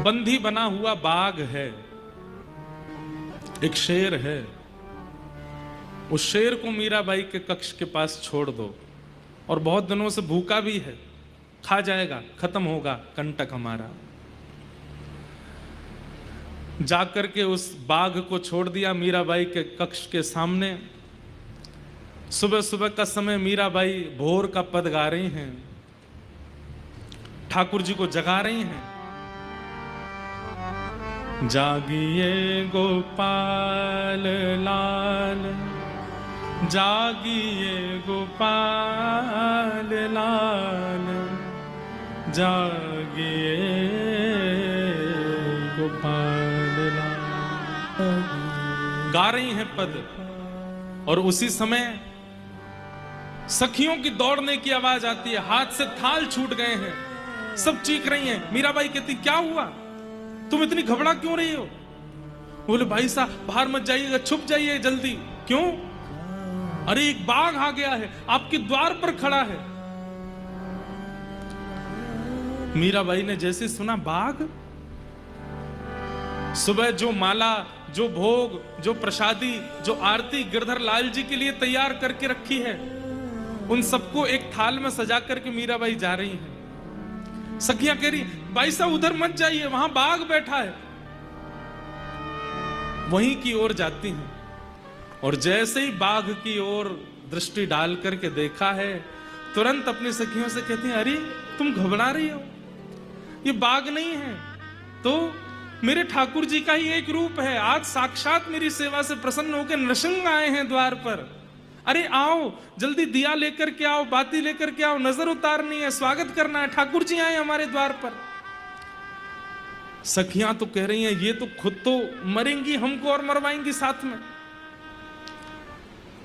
बंदी बना हुआ बाघ है, एक शेर है, उस शेर को मीराबाई के कक्ष के पास छोड़ दो। और बहुत दिनों से भूखा भी है, खा जाएगा, खत्म होगा कंटक हमारा। जाकर के उस बाघ को छोड़ दिया मीराबाई के कक्ष के सामने। सुबह सुबह का समय मीराबाई भोर का पद गा रही हैं, ठाकुर जी को जगा रही हैं। जागिए गोपाल लाल, जागिए गोपाल लाल, जागिए गोपाल लाल। गा रही हैं पद, और उसी समय सखियों की दौड़ने की आवाज आती है। हाथ से थाल छूट गए हैं, सब चीख रही हैं। मीराबाई कहती क्या हुआ, तुम इतनी घबरा क्यों रही हो? बोले भाई साहब बाहर मत जाइएगा, छुप जाइए जल्दी। क्यों? अरे एक बाघ आ गया है, आपके द्वार पर खड़ा है। मीराबाई ने जैसे सुना बाघ, सुबह जो माला, जो भोग, जो प्रसादी, जो आरती गिरधर लाल जी के लिए तैयार करके रखी है, उन सबको एक थाल में सजा करके मीराबाई जा रही हैं। सखियां कह रही भाई साहब उधर मत जाइए, वहां बाघ बैठा है। वहीं की ओर जाती हैं, और जैसे ही बाघ की ओर दृष्टि डाल करके देखा है, तुरंत अपनी सखियों से कहती हैं अरे तुम घबरा रही हो, ये बाघ नहीं है, तो मेरे ठाकुर जी का ही एक रूप है। आज साक्षात मेरी सेवा से प्रसन्न होकर नृसिंह आए हैं द्वार पर। अरे आओ जल्दी, दिया लेकर के आओ, बाती लेकर के आओ, नजर उतारनी है, स्वागत करना है, ठाकुर जी आए हमारे द्वार पर। सखियां तो कह रही हैं ये तो खुद तो मरेंगी, हमको और मरवाएंगी साथ में।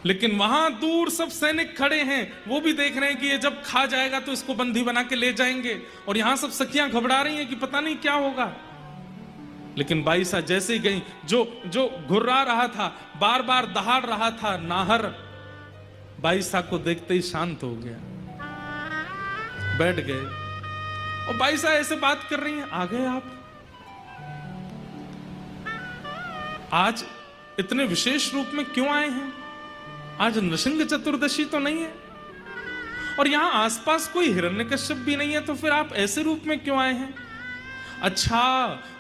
लेकिन वहां दूर सब सैनिक खड़े हैं, वो भी देख रहे हैं कि ये जब खा जाएगा तो इसको बंदी बना के ले जाएंगे। और यहां सब सखियां घबरा रही हैं कि पता नहीं क्या होगा। लेकिन बाईसा जैसे ही गई, जो घुर्रा रहा था, बार बार दहाड़ रहा था नाहर, बाईसा को देखते ही शांत हो गया, बैठ गए। और बाईसा ऐसे बात कर रही हैं, आ गए आप, आज इतने विशेष रूप में क्यों आए हैं? आज नृसिंह चतुर्दशी तो नहीं है, और यहां आसपास कोई हिरण्यकश्यप भी नहीं है, तो फिर आप ऐसे रूप में क्यों आए हैं? अच्छा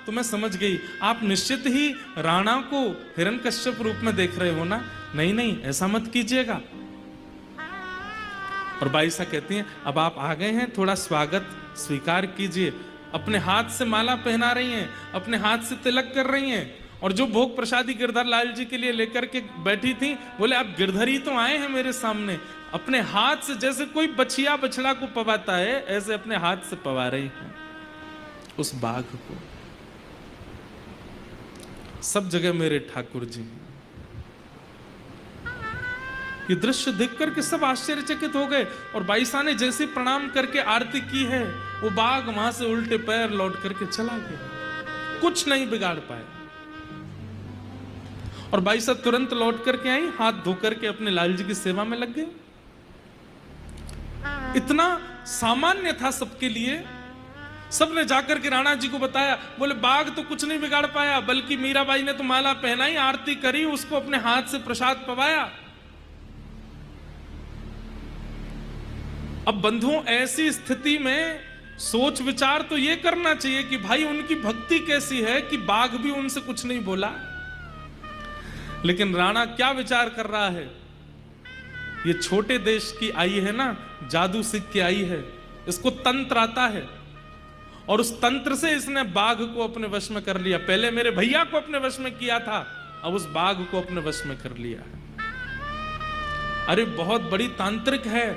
तो मैं समझ गई, आप निश्चित ही राणा को हिरण्यकश्यप रूप में देख रहे हो ना। नहीं नहीं, ऐसा मत कीजिएगा। और बाईसा कहती हैं अब आप आ गए हैं, थोड़ा स्वागत स्वीकार कीजिए। अपने हाथ से माला पहना रही हैं, अपने हाथ से तिलक कर रही हैं, और जो भोग प्रसादी गिरधर लाल जी के लिए लेकर के बैठी थी, बोले आप गिरधर ही तो आए हैं मेरे सामने। अपने हाथ से जैसे कोई बछिया बछड़ा को पवाता है, ऐसे अपने हाथ से पवा रही हैं उस बाघ को। सब जगह मेरे ठाकुर जी। ये दृश्य देख करके सब आश्चर्यचकित हो गए, और बाईसा ने जैसे प्रणाम करके आरती की है, वो बाघ वहां से उल्टे पैर लौट करके चला गया, कुछ नहीं बिगाड़ पाए। और बाईसा तुरंत लौट करके आई, हाथ धो करके अपने लाल जी की सेवा में लग गए। इतना सामान्य था सबके लिए। सबने जाकर के राणा जी को बताया, बोले बाघ तो कुछ नहीं बिगाड़ पाया, बल्कि मीराबाई ने तो माला पहनाई, आरती करी, उसको अपने हाथ से प्रसाद पवाया। अब बंधुओं ऐसी स्थिति में सोच विचार तो ये करना चाहिए कि भाई उनकी भक्ति कैसी है कि बाघ भी उनसे कुछ नहीं बोला। लेकिन राणा क्या विचार कर रहा है, ये छोटे देश की आई है ना, जादू सीख के आई है, इसको तंत्र आता है, और उस तंत्र से इसने बाघ को अपने वश में कर लिया। पहले मेरे भैया को अपने वश में किया था, अब उस बाघ को अपने वश में कर लिया है। अरे बहुत बड़ी तांत्रिक है,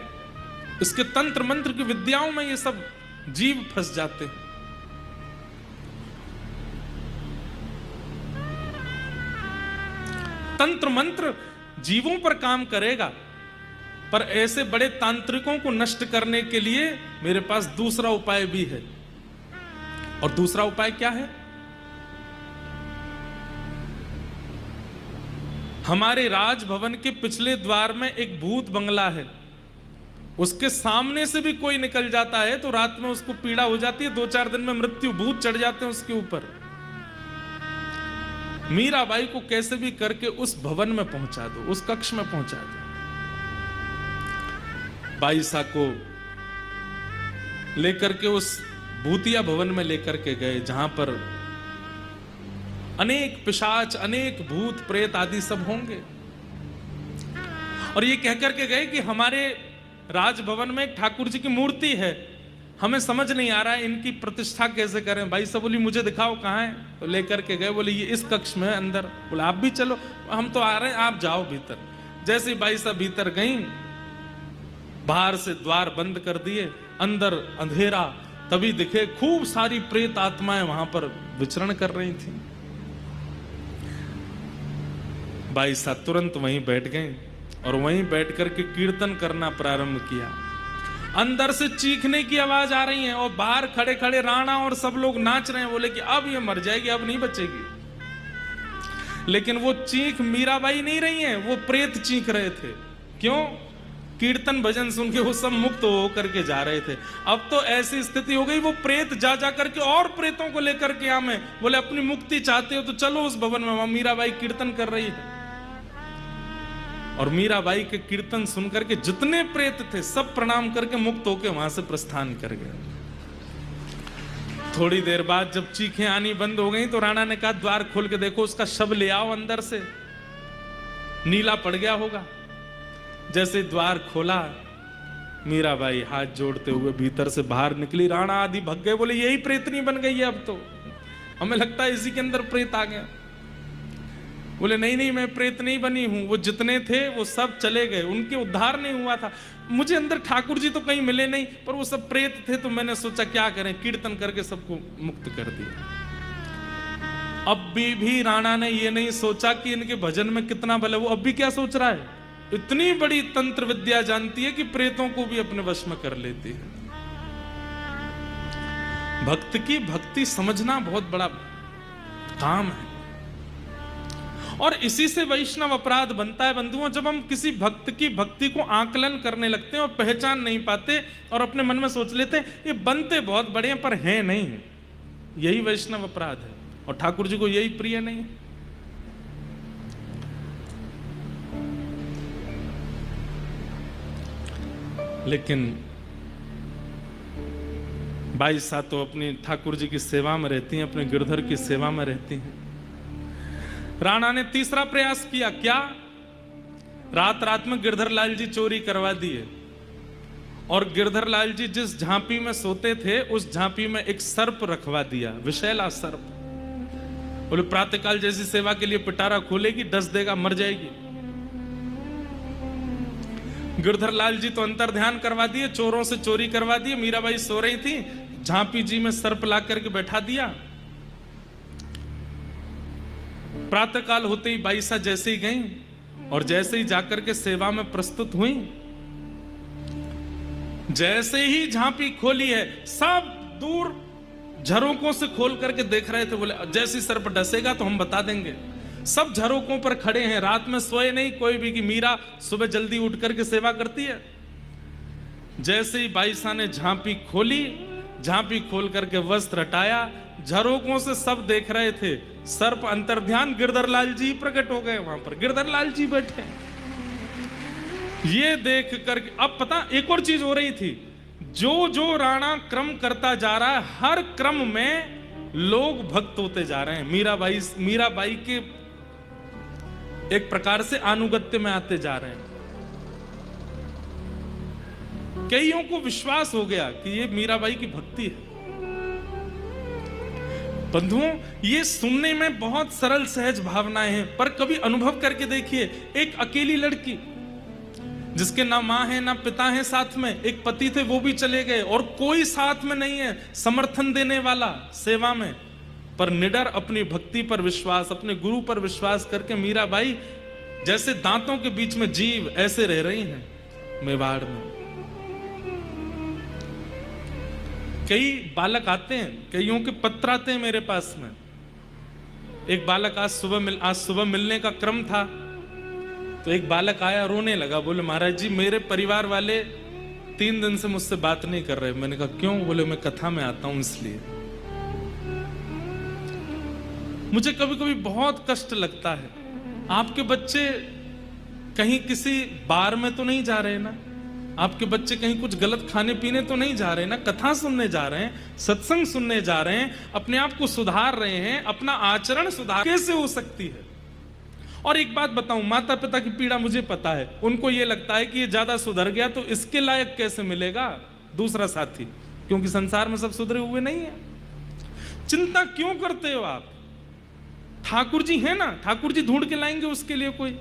इसके तंत्र मंत्र की विद्याओं में ये सब जीव फंस जाते हैं। तंत्र मंत्र जीवों पर काम करेगा, पर ऐसे बड़े तांत्रिकों को नष्ट करने के लिए मेरे पास दूसरा उपाय भी है। और दूसरा उपाय क्या है? हमारे राजभवन के पिछले द्वार में एक भूत बंगला है, उसके सामने से भी कोई निकल जाता है तो रात में उसको पीड़ा हो जाती है, 2-4 दिन में मृत्यु भूत चढ़ जाते हैं उसके ऊपर। मीराबाई को कैसे भी करके उस भवन में पहुंचा दो, उस कक्ष में पहुंचा दो। बाईसा को लेकर के उस भूतिया भवन में लेकर के गए, जहां पर अनेक पिशाच, अनेक भूत प्रेत आदि सब होंगे। और ये कहकर के गए कि हमारे राजभवन में एक ठाकुर जी की मूर्ति है, हमें समझ नहीं आ रहा है इनकी प्रतिष्ठा कैसे करें। भाई साहब बोली मुझे दिखाओ कहाँ है, तो लेकर के गए, बोले ये इस कक्ष में है अंदर। बोले आप भी चलो, हम तो आ रहे हैं, आप जाओ भीतर। जैसे ही भाई साहब भीतर गई, बाहर से द्वार बंद कर दिए, अंदर अंधेरा, तभी दिखे खूब सारी प्रेत आत्माएं वहां पर विचरण कर रही थी। भाई साहब तुरंत वहीं बैठ गए और वहीं बैठ करके कीर्तन करना प्रारंभ किया। अंदर से चीखने की आवाज आ रही है और बाहर खड़े खड़े राणा और सब लोग नाच रहे हैं। बोले कि अब ये मर जाएगी, अब नहीं बचेगी। लेकिन वो चीख मीराबाई नहीं रही है, वो प्रेत चीख रहे थे। क्यों? कीर्तन भजन सुन के वो सब मुक्त हो करके जा रहे थे। अब तो ऐसी स्थिति हो गई, वो प्रेत जा जा करके और प्रेतों को लेकर के आए। बोले अपनी मुक्ति चाहते हो तो चलो उस भवन में, वहां मीराबाई कीर्तन कर रही है। और मीराबाई के कीर्तन सुन करके जितने प्रेत थे सब प्रणाम करके मुक्त होके वहां से प्रस्थान कर गए। थोड़ी देर बाद जब चीखें आनी बंद हो गई तो राणा ने कहा द्वार खोल के देखो, उसका शव ले आओ अंदर से, नीला पड़ गया होगा। जैसे द्वार खोला, मीराबाई हाथ जोड़ते हुए भीतर से बाहर निकली। राणा आदि भग गए, बोले यही प्रेतनी बन गई है, अब तो हमें लगता है इसी के अंदर प्रेत आ गया। बोले नहीं नहीं, मैं प्रेत नहीं बनी हूं, वो जितने थे वो सब चले गए, उनके उद्धार नहीं हुआ था। मुझे अंदर ठाकुर जी तो कहीं मिले नहीं, पर वो सब प्रेत थे, तो मैंने सोचा क्या करें, कीर्तन करके सबको मुक्त कर दिया। अब भी राणा ने ये नहीं सोचा कि इनके भजन में कितना बल है। वो अब भी क्या सोच रहा है, इतनी बड़ी तंत्र विद्या जानती है कि प्रेतों को भी अपने वश में कर लेती है। भक्त की भक्ति समझना बहुत बड़ा काम है, और इसी से वैष्णव अपराध बनता है बंधुओं। जब हम किसी भक्त की भक्ति को आकलन करने लगते हैं और पहचान नहीं पाते और अपने मन में सोच लेते हैं ये बनते बहुत बड़े हैं पर हैं नहीं, यही वैष्णव अपराध है और ठाकुर जी को यही प्रिय नहीं है। लेकिन बाई साहब तो अपनी ठाकुर जी की सेवा में रहती हैं, अपने गिरधर की सेवा में रहती हैं। राणा ने तीसरा प्रयास किया। क्या? रात रात में गिरधर लाल जी चोरी करवा दिए और गिरधर लाल जी जिस झांपी में सोते थे उस झांपी में एक सर्प रखवा दिया, विषैला सर्प। बोले प्रातःकाल जैसी सेवा के लिए पिटारा खोलेगी, डस देगा, मर जाएगी। गिरधर लाल जी तो अंतर ध्यान करवा दिए, चोरों से चोरी करवा दिए। मीराबाई सो रही थी, झांपी जी में सर्प ला करके बैठा दिया। प्रातःकाल होते ही बाईसा जैसे ही गई और जैसे ही जाकर के सेवा में प्रस्तुत हुई, जैसे ही झांपी खोली है सब दूर झरोकों से खोल करके देख रहे थे। बोले जैसे सर्प डसेगा तो हम बता देंगे। सब झरोकों पर खड़े हैं, रात में सोए नहीं कोई भी, कि मीरा सुबह जल्दी उठ करके सेवा करती है। जैसे ही बाईसा ने झांपी खोली, झांपी खोल करके वस्त्र हटाया, झरोकों से सब देख रहे थे। सर्प अंतर्ध्यान, गिरधर लाल जी प्रकट हो गए वहां पर, गिरधर लाल जी बैठे। ये देख करके अब पता एक और चीज हो रही थी, जो जो राणा क्रम करता जा रहा है हर क्रम में लोग भक्त होते जा रहे हैं। मीराबाई के एक प्रकार से अनुगत्य में आते जा रहे हैं। कईयों को विश्वास हो गया कि ये मीराबाई की भक्ति है। बंधुओं, ये सुनने में बहुत सरल सहज भावनाएं हैं, पर कभी अनुभव करके देखिए। एक अकेली लड़की जिसके ना मां है ना पिता है साथ में, एक पति थे वो भी चले गए और कोई साथ में नहीं है समर्थन देने वाला सेवा में, पर निडर अपनी भक्ति पर विश्वास, अपने गुरु पर विश्वास करके मीराबाई जैसे दांतों के बीच में जीव ऐसे रह रही हैं मेवाड़ में। कई बालक आते हैं, कईयों के पत्र आते हैं मेरे पास में। एक बालक आज सुबह मिलने का क्रम था, तो एक बालक आया, रोने लगा। बोले महाराज जी मेरे परिवार वाले 3 दिन से मुझसे बात नहीं कर रहे। मैंने कहा क्यों? बोले मैं कथा में आता हूं इसलिए। मुझे कभी कभी बहुत कष्ट लगता है, आपके बच्चे कहीं किसी बार में तो नहीं जा रहे ना, आपके बच्चे कहीं कुछ गलत खाने पीने तो नहीं जा रहे ना, कथा सुनने जा रहे हैं, सत्संग सुनने जा रहे हैं, अपने आप को सुधार रहे हैं, अपना आचरण सुधार कैसे हो सकती है? और एक बात बताऊं, माता पिता की पीड़ा मुझे पता है। उनको ये लगता है कि ये ज्यादा सुधर गया तो इसके लायक कैसे मिलेगा दूसरा साथी, क्योंकि संसार में सब सुधरे हुए नहीं है। चिंता क्यों करते हो आप? ठाकुर जी है ना, ठाकुर जी ढूंढ के लाएंगे उसके लिए कोई।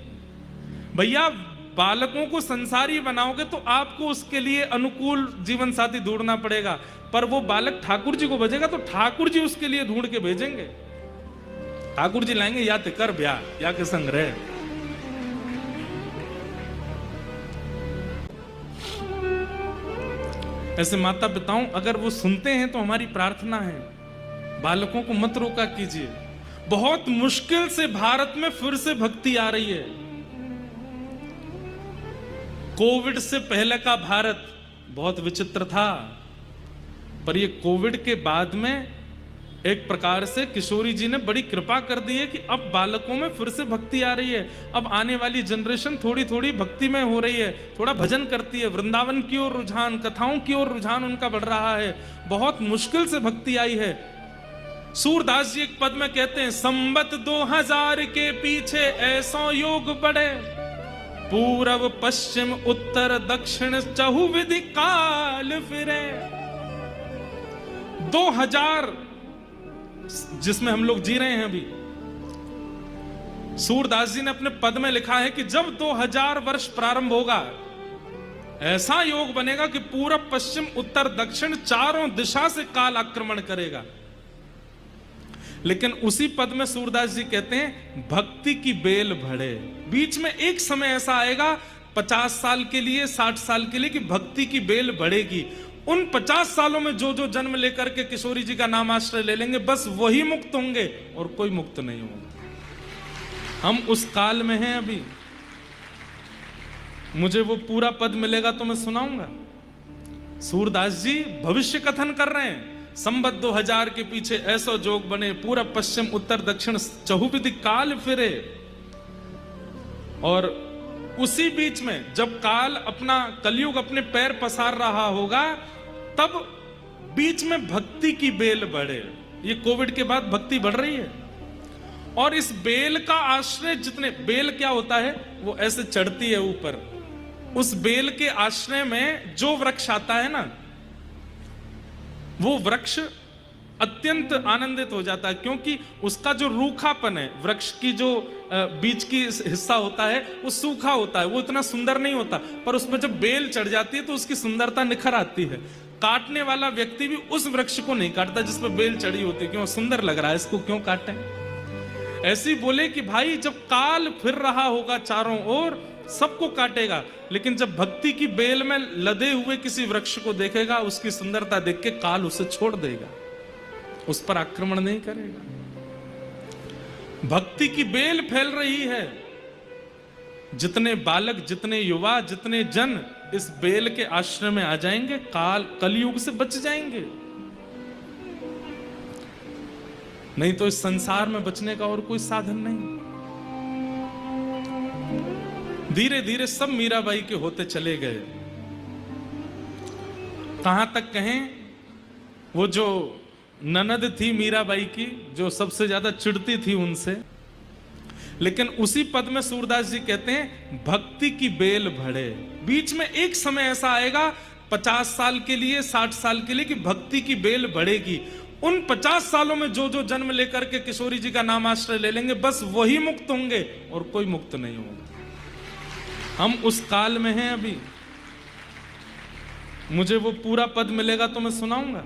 भैया बालकों को संसारी बनाओगे तो आपको उसके लिए अनुकूल जीवन साथी ढूंढना पड़ेगा, पर वो बालक ठाकुर जी को भेजेगा तो ठाकुर जी उसके लिए ढूंढ के भेजेंगे। ठाकुर जी लाएंगे या ते कर ब्याह या के संग रहे। ऐसे माता पिताओं अगर वो सुनते हैं तो हमारी प्रार्थना है, बालकों को मत रोका कीजिए। बहुत मुश्किल से भारत में फिर से भक्ति आ रही है। कोविड से पहले का भारत बहुत विचित्र था, पर ये कोविड के बाद में एक प्रकार से किशोरी जी ने बड़ी कृपा कर दी है कि अब बालकों में फिर से भक्ति आ रही है। अब आने वाली जनरेशन थोड़ी थोड़ी भक्ति में हो रही है, थोड़ा भजन करती है, वृंदावन की ओर रुझान, कथाओं की ओर रुझान उनका बढ़ रहा है। बहुत मुश्किल से भक्ति आई है। सूरदास जी एक पद में कहते हैं, संबत 2000 के पीछे ऐसा योग बढ़े, पूरब पश्चिम उत्तर दक्षिण चहुविधि काल फिरे। 2000 जिसमें हम लोग जी रहे हैं अभी, सूरदास जी ने अपने पद में लिखा है कि जब 2000 वर्ष प्रारंभ होगा, ऐसा योग बनेगा कि पूरब पश्चिम उत्तर दक्षिण चारों दिशा से काल आक्रमण करेगा। लेकिन उसी पद में सूरदास जी कहते हैं, भक्ति की बेल बढ़े। बीच में एक समय ऐसा आएगा 50 साल के लिए, 60 साल के लिए, कि भक्ति की बेल बढ़ेगी। उन 50 सालों में जो जो जन्म लेकर के किशोरी जी का नाम आश्रय ले लेंगे, बस वही मुक्त होंगे और कोई मुक्त नहीं होगा। हम उस काल में हैं अभी। मुझे वो पूरा पद मिलेगा तो मैं सुनाऊंगा। सूरदास जी भविष्य कथन कर रहे हैं, संबत 2000 के पीछे ऐसा जोग बने, पूरब पश्चिम उत्तर दक्षिण चहुविधि काल फिरे। और उसी बीच में जब काल अपना कलयुग अपने पैर पसार रहा होगा, तब बीच में भक्ति की बेल बढ़े। ये कोविड के बाद भक्ति बढ़ रही है। और इस बेल का आश्रय जितने, बेल क्या होता है, वो ऐसे चढ़ती है ऊपर। उस बेल के आश्रय में जो वृक्ष आता है ना, वो वृक्ष अत्यंत आनंदित हो जाता है, क्योंकि उसका जो रूखापन है, वृक्ष की जो बीच की हिस्सा होता है वो सूखा होता है, वो इतना सुंदर नहीं होता, पर उसमें जब बेल चढ़ जाती है तो उसकी सुंदरता निखर आती है। काटने वाला व्यक्ति भी उस वृक्ष को नहीं काटता जिसमें बेल चढ़ी होती है, क्यों सुंदर लग रहा है, इसको क्यों काटें। ऐसी बोले कि भाई जब काल फिर रहा होगा चारों ओर, सबको काटेगा, लेकिन जब भक्ति की बेल में लदे हुए किसी वृक्ष को देखेगा, उसकी सुंदरता देख के काल उसे छोड़ देगा, उस पर आक्रमण नहीं करेगा। भक्ति की बेल फैल रही है। जितने बालक, जितने युवा, जितने जन इस बेल के आश्रय में आ जाएंगे, कलयुग से बच जाएंगे। नहीं तो इस संसार में बचने का और कोई साधन नहीं। धीरे धीरे सब मीराबाई के होते चले गए। कहां तक कहें, वो जो ननद थी मीराबाई की, जो सबसे ज्यादा चिढ़ती थी उनसे, लेकिन उसी पद में सूरदास जी कहते हैं, भक्ति की बेल बढ़े। बीच में एक समय ऐसा आएगा 50 साल के लिए, 60 साल के लिए, कि भक्ति की बेल बढ़ेगी। उन 50 सालों में जो जो जन्म लेकर के किशोरी जी का नाम आश्रय ले लेंगे, बस वही मुक्त होंगे और कोई मुक्त नहीं होगा। हम उस काल में हैं अभी। मुझे वो पूरा पद मिलेगा तो मैं सुनाऊंगा।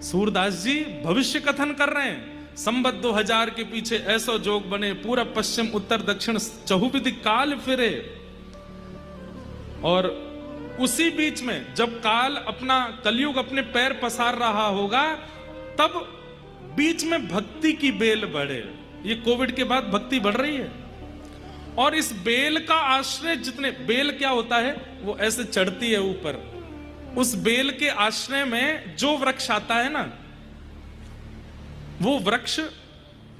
सूरदास जी भविष्य कथन कर रहे हैं, संबत 2000 के पीछे ऐसा जोग बने, पूरब पश्चिम उत्तर दक्षिण चहुविधि काल फिरे। और उसी बीच में जब काल अपना कलयुग अपने पैर पसार रहा होगा, तब बीच में भक्ति की बेल बढ़े। ये कोविड के बाद भक्ति बढ़ रही है। और इस बेल का आश्रय जितने, बेल क्या होता है, वो ऐसे चढ़ती है ऊपर। उस बेल के आश्रय में जो वृक्ष आता है ना, वो वृक्ष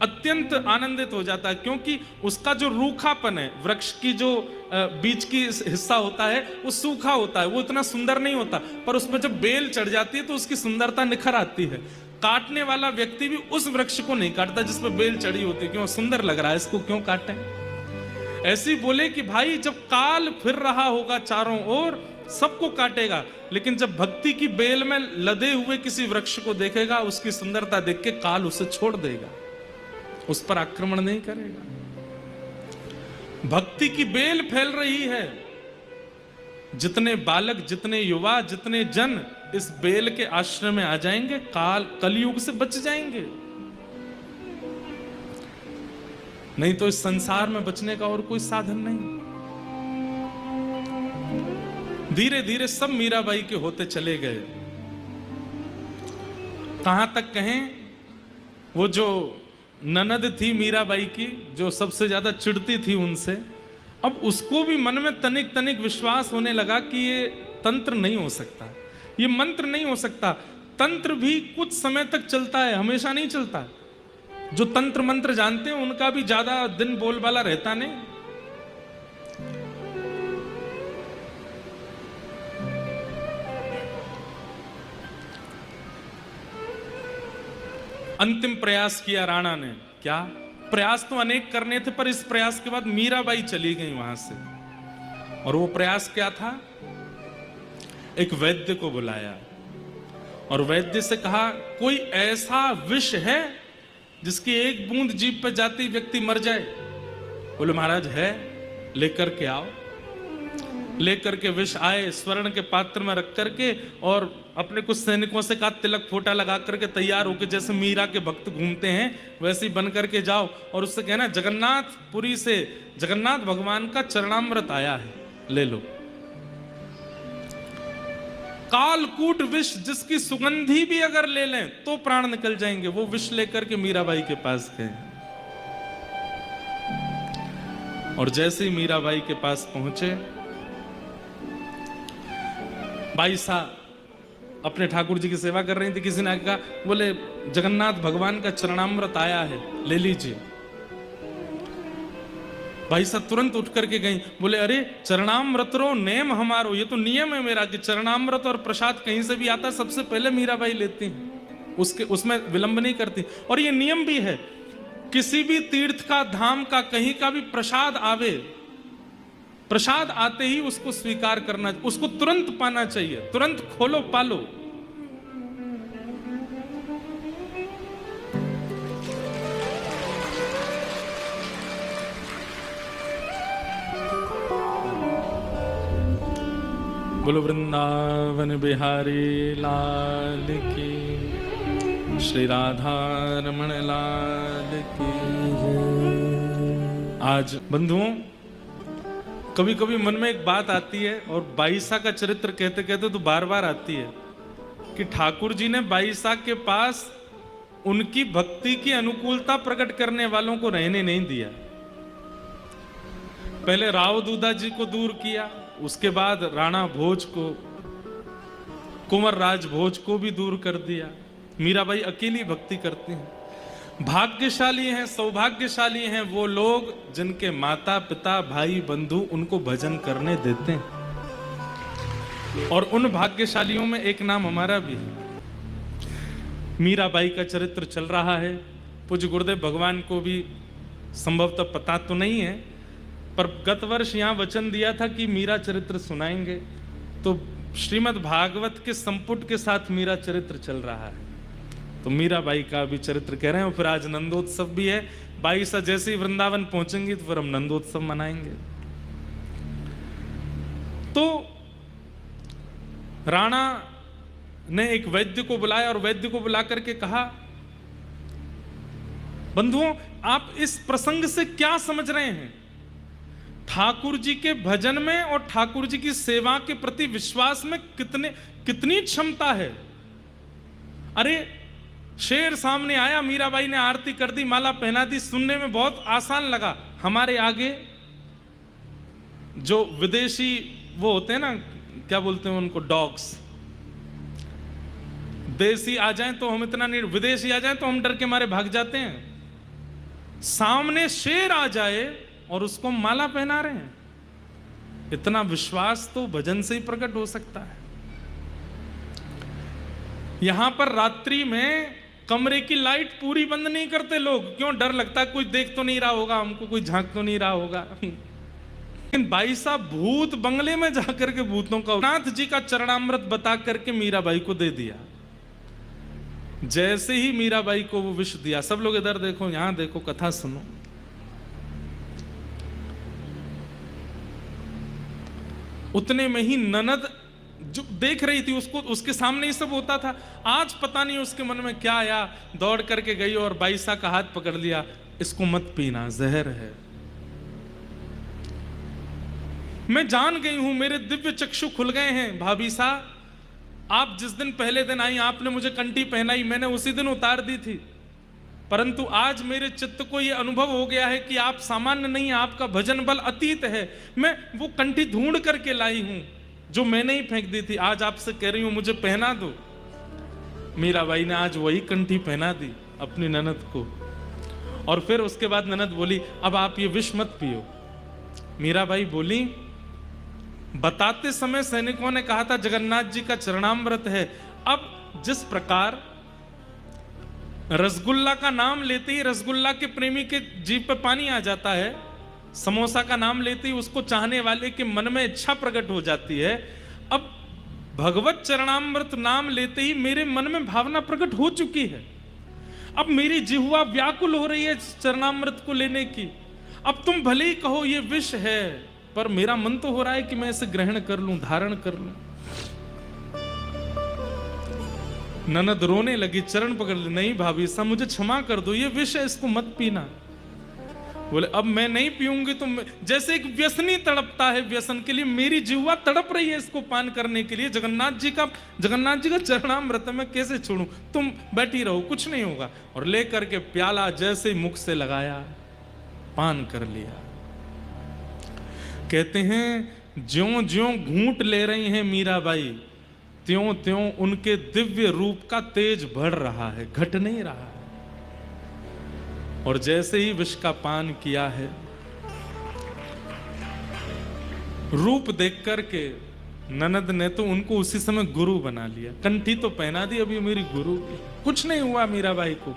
अत्यंत आनंदित हो जाता है, क्योंकि उसका जो रूखापन है, वृक्ष की जो बीच की हिस्सा होता है वो सूखा होता है, वो इतना सुंदर नहीं होता, पर उसमें जब बेल चढ़ जाती है तो उसकी सुंदरता निखर आती है। काटने वाला व्यक्ति भी उस वृक्ष को नहीं काटता जिसमें बेल चढ़ी होती है, क्यों सुंदर लग रहा है, इसको क्यों काटें। ऐसी बोले कि भाई जब काल फिर रहा होगा चारों ओर, सबको काटेगा, लेकिन जब भक्ति की बेल में लदे हुए किसी वृक्ष को देखेगा, उसकी सुंदरता देख के काल उसे छोड़ देगा, उस पर आक्रमण नहीं करेगा। भक्ति की बेल फैल रही है, जितने बालक, जितने युवा, जितने जन इस बेल के आश्रय में आ जाएंगे, कलयुग से बच जाएंगे। नहीं तो इस संसार में बचने का और कोई साधन नहीं। धीरे धीरे सब मीराबाई के होते चले गए। कहां तक कहें, वो जो ननद थी मीराबाई की, जो सबसे ज्यादा चिढ़ती थी उनसे, अब उसको भी मन में तनिक तनिक विश्वास होने लगा कि ये तंत्र नहीं हो सकता, ये मंत्र नहीं हो सकता। तंत्र भी कुछ समय तक चलता है, हमेशा नहीं चलता। जो तंत्र मंत्र जानते हैं उनका भी ज्यादा दिन बोलबाला रहता नहीं। अंतिम प्रयास किया राणा ने। क्या प्रयास तो अनेक करने थे, पर इस प्रयास के बाद मीराबाई चली गई वहां से। और वो प्रयास क्या था? एक वैद्य को बुलाया और वैद्य से कहा, कोई ऐसा विष है जिसकी एक बूंद जीभ पे जाते ही व्यक्ति मर जाए? बोले महाराज है, लेकर के आओ। लेकर के विष आए, स्वर्ण के पात्र में रख करके, और अपने कुछ सैनिकों से कहा तिलक फोटा लगा करके तैयार होकर, जैसे मीरा के भक्त घूमते हैं वैसे ही बन करके जाओ, और उससे कहना जगन्नाथपुरी से जगन्नाथ भगवान का चरणामृत आया है, ले लो। कालकूट विष जिसकी सुगंधी भी अगर ले लें तो प्राण निकल जाएंगे, वो विष लेकर के मीराबाई के पास गए। और जैसे ही मीराबाई के पास पहुंचे, बाई साहब अपने ठाकुर जी की सेवा कर रही थी, किसी ने कहा, बोले जगन्नाथ भगवान का चरणामृत आया है, ले लीजिए। भाई साहब तुरंत उठ करके गई, बोले अरे चरणामृतरो नेम हमारो, ये तो नियम है मेरा कि चरणामृत और प्रसाद कहीं से भी आता सबसे पहले मीराबाई लेती हैं, उसमें विलंब नहीं करती। और ये नियम भी है, किसी भी तीर्थ का, धाम का, कहीं का भी प्रसाद आवे, प्रसाद आते ही उसको स्वीकार करना, उसको तुरंत पाना चाहिए, तुरंत खोलो पालो। बोलो वृंदावन बिहारी लाल की, श्री राधा रमण लाल की। आज बंधुओं, कभी कभी मन में एक बात आती है, और बाईसा का चरित्र कहते कहते तो बार बार आती है, कि ठाकुर जी ने बाईसा के पास उनकी भक्ति की अनुकूलता प्रकट करने वालों को रहने नहीं दिया। पहले राव दूधा जी को दूर किया, उसके बाद राणा भोज को, कुंवर राज भोज को भी दूर कर दिया। मीराबाई अकेली भक्ति करती हैं। भाग्यशाली हैं, सौभाग्यशाली हैं वो लोग जिनके माता पिता भाई बंधु उनको भजन करने देते हैं, और उन भाग्यशालियों में एक नाम हमारा भी है। मीराबाई का चरित्र चल रहा है। पूज्य गुरुदेव भगवान को भी संभवतः पता तो नहीं है, पर गत वर्ष यहाँ वचन दिया था कि मीरा चरित्र सुनाएंगे, तो श्रीमद् भागवत के संपुट के साथ मीरा चरित्र चल रहा है। तो मीराबाई का भी चरित्र कह रहे हैं। फिर आज नंदोत्सव भी है। बाईसा जैसे ही वृंदावन पहुंचेंगी तो फिर हम नंदोत्सव मनाएंगे। तो राणा ने एक वैद्य को बुलाया और वैद्य को बुला करके कहा, बंधुओं आप इस प्रसंग से क्या समझ रहे हैं? ठाकुर जी के भजन में और ठाकुर जी की सेवा के प्रति विश्वास में कितनी क्षमता है। अरे शेर सामने आया, मीराबाई ने आरती कर दी, माला पहना दी, सुनने में बहुत आसान लगा। हमारे आगे जो विदेशी वो होते हैं ना, क्या बोलते हैं उनको, डॉग्स, देसी आ जाएं तो हम इतना नहीं, विदेशी आ जाएं तो हम डर के मारे भाग जाते हैं। सामने शेर आ जाए और उसको माला पहना रहे हैं, इतना विश्वास तो भजन से ही प्रकट हो सकता है। यहां पर रात्रि में कमरे की लाइट पूरी बंद नहीं करते लोग, क्यों? डर लगता है कोई देख तो नहीं रहा होगा हमको, कोई झांक तो नहीं रहा होगा। भाई साहब भूत बंगले में जाकर के भूतों का नाथ जी का चरणामृत बता करके मीराबाई को दे दिया। जैसे ही मीराबाई को वो विष दिया, सब लोग इधर देखो, यहां देखो, कथा सुनो। उतने में ही ननद जो देख रही थी उसको, उसके सामने ही सब होता था। आज पता नहीं उसके मन में क्या आया, दौड़ करके गई और बाईसा का हाथ पकड़ लिया, इसको मत पीना, जहर है। मैं जान गई हूं, मेरे दिव्य चक्षु खुल गए हैं भाभी सा। आप जिस दिन पहले दिन आई, आपने मुझे कंठी पहनाई, मैंने उसी दिन उतार दी थी, परंतु आज मेरे चित्त को यह अनुभव हो गया है कि आप सामान्य नहीं, आपका भजन बल अतीत है। मैं वो कंठी ढूंढ करके लाई हूं जो मैंने ही फेंक दी थी, आज आपसे कह रही हूं मुझे पहना दो। मीराबाई ने आज वही कंठी पहना दी अपनी ननद को, और फिर उसके बाद ननद बोली, अब आप ये विष मत पियो। मीराबाई बोली, बताते समय सैनिकों ने कहा था जगन्नाथ जी का चरणामृत है। अब जिस प्रकार रसगुल्ला का नाम लेते ही रसगुल्ला के प्रेमी के जीभ पे पानी आ जाता है, समोसा का नाम लेते ही उसको चाहने वाले के मन में इच्छा प्रकट हो जाती है, अब भगवत चरणामृत नाम लेते ही मेरे मन में भावना प्रकट हो चुकी है। अब मेरी जिह्वा व्याकुल हो रही है चरणामृत को लेने की। अब तुम भले ही कहो ये विष है, पर मेरा मन तो हो रहा है कि मैं इसे ग्रहण कर लूं, धारण कर लूं। ननद रोने लगी, चरण पकड़ ली, नहीं भाभी साहब मुझे क्षमा कर दो, ये विष है, इसको मत पीना। बोले अब मैं नहीं पीऊंगी तो जैसे एक व्यसनी तड़पता है व्यसन के लिए, मेरी जिह्वा तड़प रही है इसको पान करने के लिए। जगन्नाथ जी का चरणामृत मैं कैसे छोड़ूं, तुम बैठी रहो, कुछ नहीं होगा। और लेकर के प्याला जैसे मुख से लगाया, पान कर लिया। कहते हैं ज्यों ज्यों घूंट ले रही हैं मीराबाई, त्यों त्यों उनके दिव्य रूप का तेज बढ़ रहा है, घट नहीं रहा है। और जैसे ही विष का पान किया है, रूप देख करके ननद ने तो उनको उसी समय गुरु बना लिया। कंठी तो पहना दी, अभी मेरी गुरु। कुछ नहीं हुआ मीराबाई को,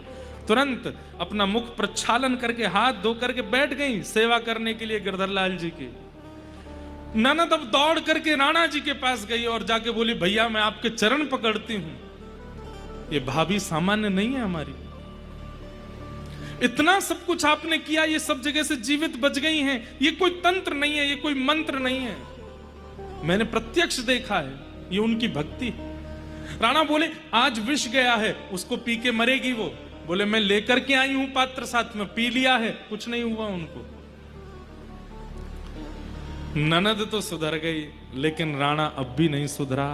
तुरंत अपना मुख प्रक्षालन करके हाथ धो करके बैठ गई सेवा करने के लिए गिरधर लाल जी की। ननद अब दौड़ करके राणा जी के पास गई और जाके बोली, भैया मैं आपके चरण पकड़ती हूं। ये भाभी सामान्य नहीं है हमारी, इतना सब कुछ आपने किया, ये सब जगह से जीवित बच गई हैं। ये कोई तंत्र नहीं है, ये कोई मंत्र नहीं है, मैंने प्रत्यक्ष देखा है, ये उनकी भक्ति। राणा बोले आज विष गया है, उसको पी के मरेगी वो। बोले मैं लेकर के आई हूं पात्र साथ में, पी लिया है, कुछ नहीं हुआ उनको। ननद तो सुधर गई, लेकिन राणा अब भी नहीं सुधरा।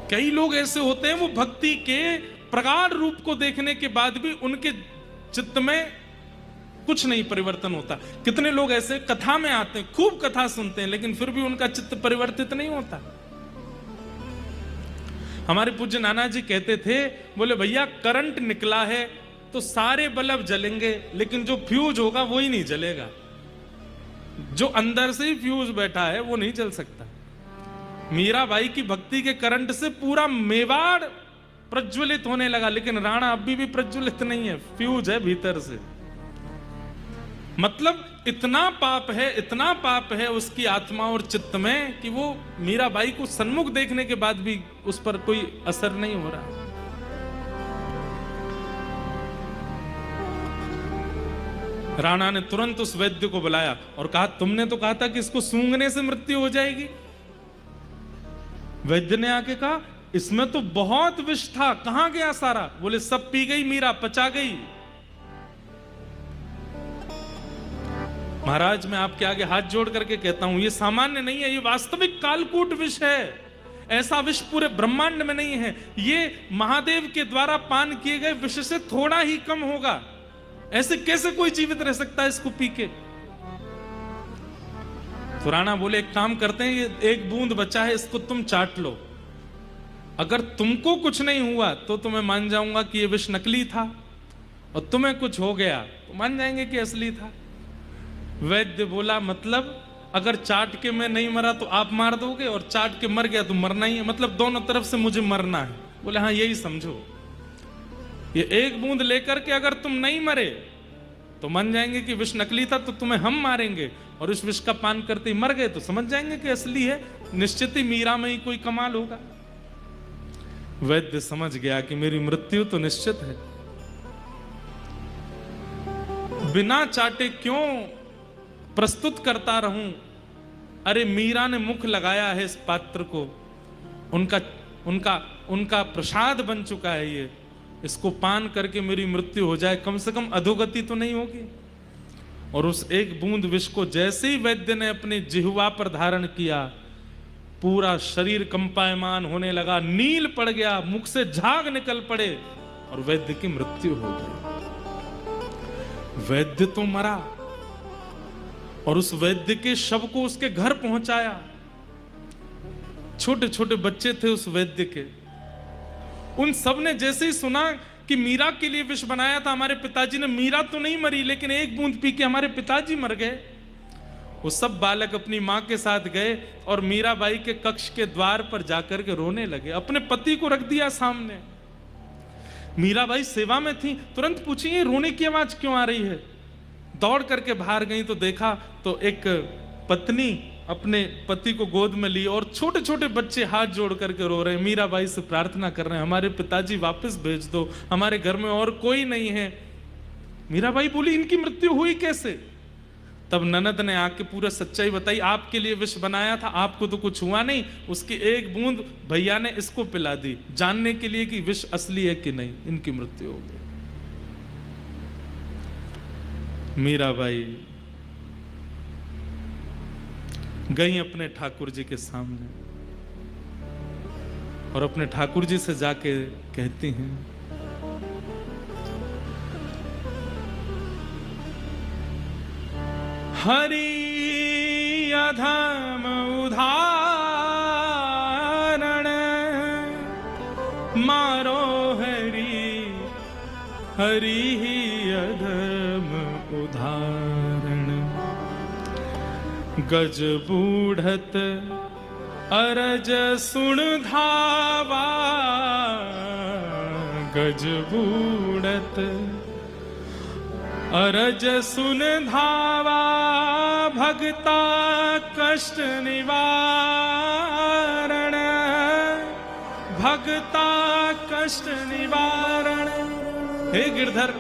कई लोग ऐसे होते हैं, वो भक्ति के प्रगाढ़ रूप को देखने के बाद भी उनके चित्त में कुछ नहीं परिवर्तन होता। कितने लोग ऐसे कथा में आते हैं, खूब कथा सुनते हैं, लेकिन फिर भी उनका चित्त परिवर्तित नहीं होता। हमारे पूज्य नाना जी कहते थे, बोले भैया करंट निकला है तो सारे बल्ब जलेंगे, लेकिन जो फ्यूज होगा वो ही नहीं जलेगा। जो अंदर से ही फ्यूज बैठा है वो नहीं जल सकता। मीराबाई की भक्ति के करंट से पूरा मेवाड़ प्रज्वलित होने लगा, लेकिन राणा अभी भी प्रज्वलित नहीं है, फ्यूज है भीतर से। मतलब इतना पाप है उसकी आत्मा और चित्त में कि वो मीराबाई को सन्मुख देखने के बाद भी उस पर कोई असर नहीं हो रहा। राणा ने तुरंत उस वैद्य को बुलाया और कहा, तुमने तो कहा था कि इसको सूंघने से मृत्यु हो जाएगी। वैद्य ने आके कहा, इसमें तो बहुत विष था, कहां गया सारा? बोले सब पी गई मीरा, पचा गई। महाराज मैं आपके आगे हाथ जोड़ करके कहता हूं, ये सामान्य नहीं है, ये वास्तविक कालकूट विष है। ऐसा विष पूरे ब्रह्मांड में नहीं है। ये महादेव के द्वारा पान किए गए विष से थोड़ा ही कम होगा। ऐसे कैसे कोई जीवित रह सकता है इसको पी के? तो राणा बोले एक काम करते हैं, ये एक बूंद बचा है, इसको तुम चाट लो। अगर तुमको कुछ नहीं हुआ तो तुम्हें मान जाऊंगा कि ये विष नकली था, और तुम्हें कुछ हो गया तो मान जाएंगे कि असली था। वैद्य बोला मतलब अगर चाट के मैं नहीं मरा तो आप मार दोगे, और चाट के मर गया तो मरना ही है, मतलब दोनों तरफ से मुझे मरना है। बोले हाँ यही समझो। ये एक बूंद लेकर के अगर तुम नहीं मरे तो मान जाएंगे कि विष नकली था तो तुम्हें हम मारेंगे, और इस विष का पान करते ही मर गए तो समझ जाएंगे कि असली है, निश्चित ही मीरा में ही कोई कमाल होगा। वैद्य समझ गया कि मेरी मृत्यु तो निश्चित है, बिना चाटे क्यों प्रस्तुत करता रहूं। अरे मीरा ने मुख लगाया है इस पात्र को, उनका प्रसाद बन चुका है ये, इसको पान करके मेरी मृत्यु हो जाए, कम से कम अधोगति तो नहीं होगी। और उस एक बूंद विष को जैसे ही वैद्य ने अपने जिह्वा पर धारण किया, पूरा शरीर कंपायमान होने लगा, नील पड़ गया, मुख से झाग निकल पड़े और वैद्य की मृत्यु हो गई। वैद्य तो मरा और उस वैद्य के शव को उसके घर पहुंचाया। छोटे छोटे बच्चे थे उस वैद्य के, उन सब ने जैसे ही सुना कि मीरा के लिए विष बनाया था हमारे पिताजी ने, मीरा तो नहीं मरी लेकिन एक बूंद पी के हमारे पिताजी मर गए, वो सब बालक अपनी मां के साथ गए और मीराबाई के कक्ष के द्वार पर जाकर के रोने लगे। अपने पति को रख दिया सामने। मीराबाई सेवा में थी, तुरंत पूछी ये रोने की आवाज क्यों आ रही है। दौड़ करके बाहर गई तो देखा तो एक पत्नी अपने पति को गोद में ली और छोटे छोटे बच्चे हाथ जोड़ करके रो रहे हैं, मीराबाई से प्रार्थना कर रहे हैं हमारे पिताजी वापस भेज दो, हमारे घर में और कोई नहीं है। मीराबाई बोली इनकी मृत्यु हुई कैसे। तब ननद ने आके पूरा सच्चाई बताई, आपके लिए विष बनाया था, आपको तो कुछ हुआ नहीं, उसकी एक बूंद भैया ने इसको पिला दी जानने के लिए कि विष असली है कि नहीं, इनकी मृत्यु हो गई। मीराबाई गई अपने ठाकुर जी के सामने और अपने ठाकुर जी से जाके कहती हैं, हरि अधम उदाहरण मारो हरि, हरि ही अधम उदाहरण। गज बूढ़त अरज सुन धावा, गज बूढ़त अरज सुन धावा, भगता कष्ट निवारण, भगता कष्ट निवारण। हे गिरधर,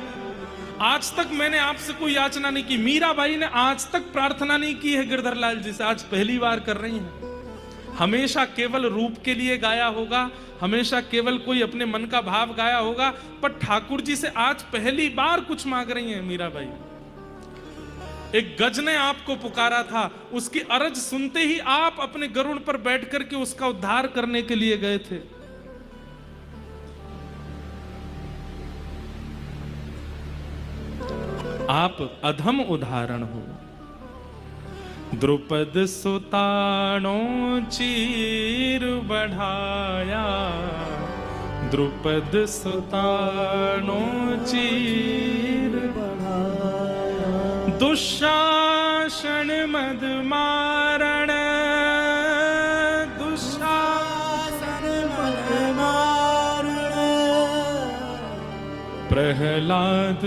आज तक मैंने आपसे कोई याचना नहीं की, मीराबाई ने आज तक प्रार्थना नहीं की है गिरधर लाल जी से, आज पहली बार कर रही हैं। हमेशा केवल रूप के लिए गाया होगा, हमेशा केवल कोई अपने मन का भाव गाया होगा, पर ठाकुर जी से आज पहली बार कुछ मांग रही हैं मीराबाई। एक गज ने आपको पुकारा था, उसकी अरज सुनते ही आप अपने गरुड़ पर बैठ करके उसका उद्धार करने के लिए गए थे। आप अधम उदाहरण हो। द्रुपद सुतानो चीर बढ़ाया, द्रुपद सुतानो चीर बढ़ाया, दुशासन मद मारण, दुशासन मद मारण। प्रहलाद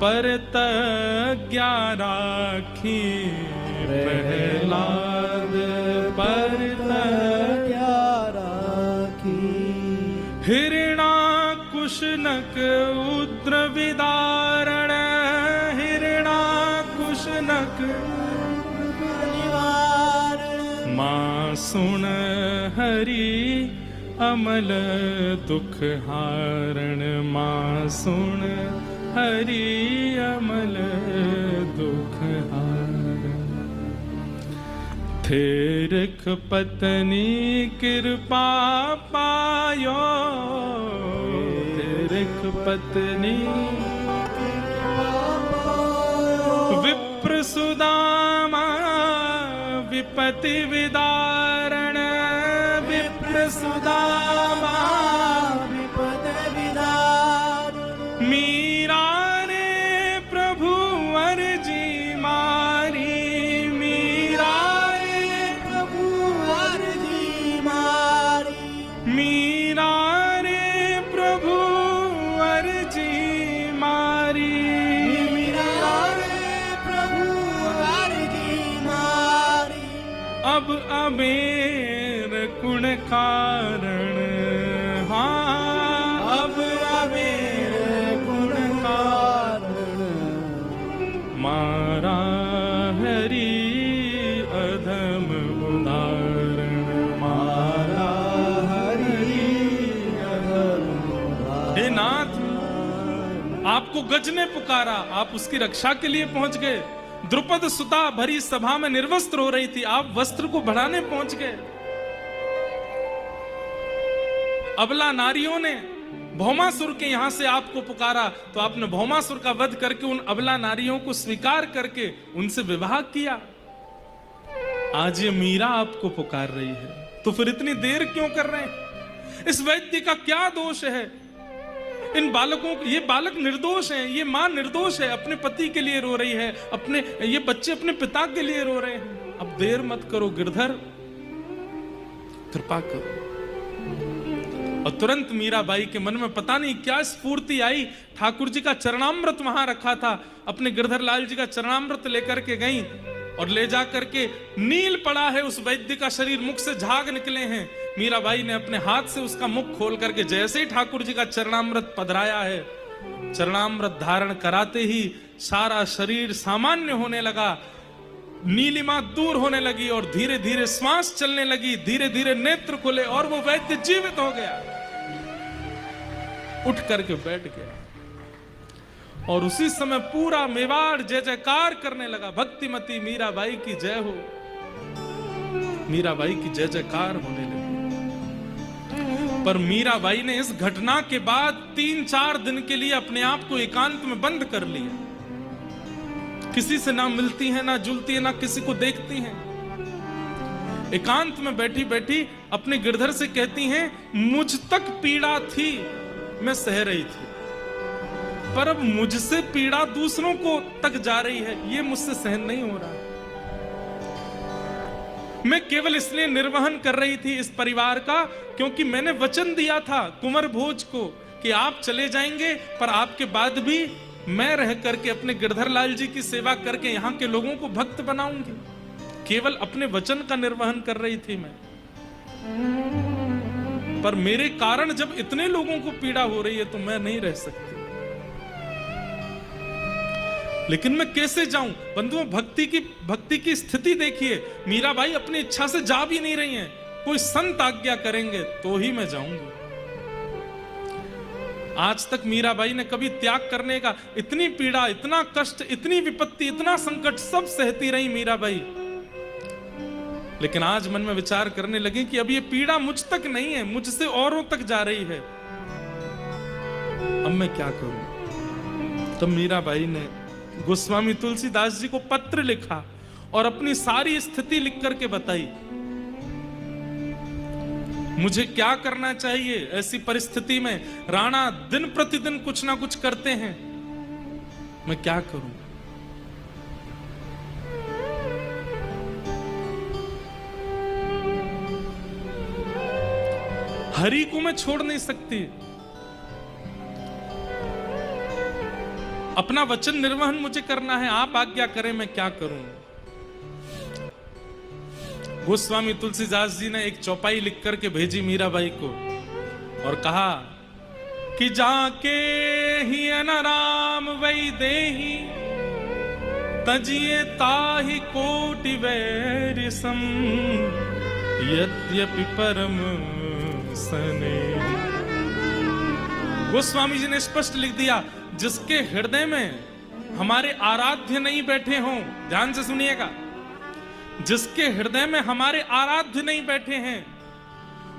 परतज्ञा राखी, प्रहलाद परतज्ञा राखी। हिरणाकुशनक उद्र विदारण, हिरणाकुशनक निवारण। मां सुन हरि अमल दुख हारण, मां सुन हरि अमल दुख हारण। थेरख पत्नी कृपा पायो, थेरख पत्नी विप्र सुदामा विपति विदारण, विप्र सुदामा विपति विदारण। मीरा ने प्रभु अर्जी मारी, मीरा ने प्रभु अर्जी मारी, मीरा ने प्रभु अर्जी मारी, मीरा अब अबेर कुण कारण, हाँ अब अबेर गुण कारण, मारा हरि अधम उदाहरण, मारा हरि अधम उदाहरण। हे नाथ, आपको गज ने पुकारा, आप उसकी रक्षा के लिए पहुंच गए। द्रुपद सुता भरी सभा में निर्वस्त्र हो रही थी, आप वस्त्र को बढ़ाने पहुंच गए। अबला नारियों ने भौमासुर के यहां से आपको पुकारा, तो आपने भौमासुर का वध करके उन अबला नारियों को स्वीकार करके उनसे विवाह किया। आज ये मीरा आपको पुकार रही है, तो फिर इतनी देर क्यों कर रहे हैं? इस वैद्य का क्या दोष है? इन बालकों, ये बालक निर्दोष हैं, ये मां निर्दोष है, अपने पति के लिए रो रही है, ये बच्चे अपने पिता के लिए रो रहे हैं। अब देर मत करो गिरधर, कृपा करो। और तुरंत मीराबाई के मन में पता नहीं क्या स्फूर्ति आई, ठाकुर जी का चरणामृत वहां रखा था, अपने गिरधर लाल जी का चरणामृत लेकर के गई और ले जा करके नील पड़ा है उस वैद्य का शरीर, मुख से झाग निकले हैं। मीराबाई ने अपने हाथ से उसका मुख खोल करके जैसे ही ठाकुर जी का चरणामृत पधराया है, चरणामृत धारण कराते ही सारा शरीर सामान्य होने लगा, नीलिमा दूर होने लगी और धीरे धीरे श्वास चलने लगी, धीरे धीरे नेत्र खुले और वो वैद्य जीवित हो गया, उठ करके बैठ गया। और उसी समय पूरा मेवाड़ जय जयकार करने लगा, भक्तिमती मीराबाई की जय हो, मीराबाई की जय जयकार होने लगी। पर मीराबाई ने इस घटना के बाद 3-4 दिन के लिए अपने आप को एकांत में बंद कर लिया, किसी से ना मिलती है, ना जुलती है, ना किसी को देखती हैं। एकांत में बैठी बैठी अपने गिरधर से कहती हैं, मुझ तक पीड़ा थी, मैं सह रही थी, पर अब मुझसे पीड़ा दूसरों को तक जा रही है, ये मुझसे सहन नहीं हो रहा। मैं केवल इसलिए निर्वहन कर रही थी इस परिवार का, क्योंकि मैंने वचन दिया था कुंवर भोज को कि आप चले जाएंगे, पर आपके बाद भी मैं रह करके अपने गिरधर लाल जी की सेवा करके यहाँ के लोगों को भक्त बनाऊंगी। केवल अपने वचन का निर्वहन कर रही थी मैं, पर मेरे कारण जब इतने लोगों को पीड़ा हो रही है तो मैं नहीं रह सकती। लेकिन मैं कैसे जाऊं? बंधुओं, भक्ति की स्थिति देखिए, मीराबाई अपनी इच्छा से जा भी नहीं रही हैं, कोई संत आज्ञा करेंगे तो ही मैं जाऊंगी। आज तक मीराबाई ने कभी त्याग करने का, इतनी पीड़ा, इतना कष्ट, इतनी विपत्ति, इतना संकट सब सहती रही मीराबाई, लेकिन आज मन में विचार करने लगी कि अब ये पीड़ा मुझ तक नहीं है, मुझसे औरों तक जा रही है, अब मैं क्या करूं? तब मीराबाई ने गोस्वामी तुलसीदास जी को पत्र लिखा और अपनी सारी स्थिति लिख करके बताई, मुझे क्या करना चाहिए ऐसी परिस्थिति में। राणा दिन प्रतिदिन कुछ ना कुछ करते हैं, मैं क्या करूं? हरि को मैं छोड़ नहीं सकती, अपना वचन निर्वहन मुझे करना है, आप आज्ञा करें मैं क्या करूं। गोस्वामी तुलसीदास जी ने एक चौपाई लिख करके भेजी मीराबाई को और कहा कि जाके ही अनाराम वै देही, तजिए ताहि कोटि वैर सम, यद्यपि परम सने। गोस्वामी जी ने स्पष्ट लिख दिया, जिसके हृदय में हमारे आराध्य नहीं बैठे हों, ध्यान से सुनिएगा, जिसके हृदय में हमारे आराध्य नहीं बैठे हैं,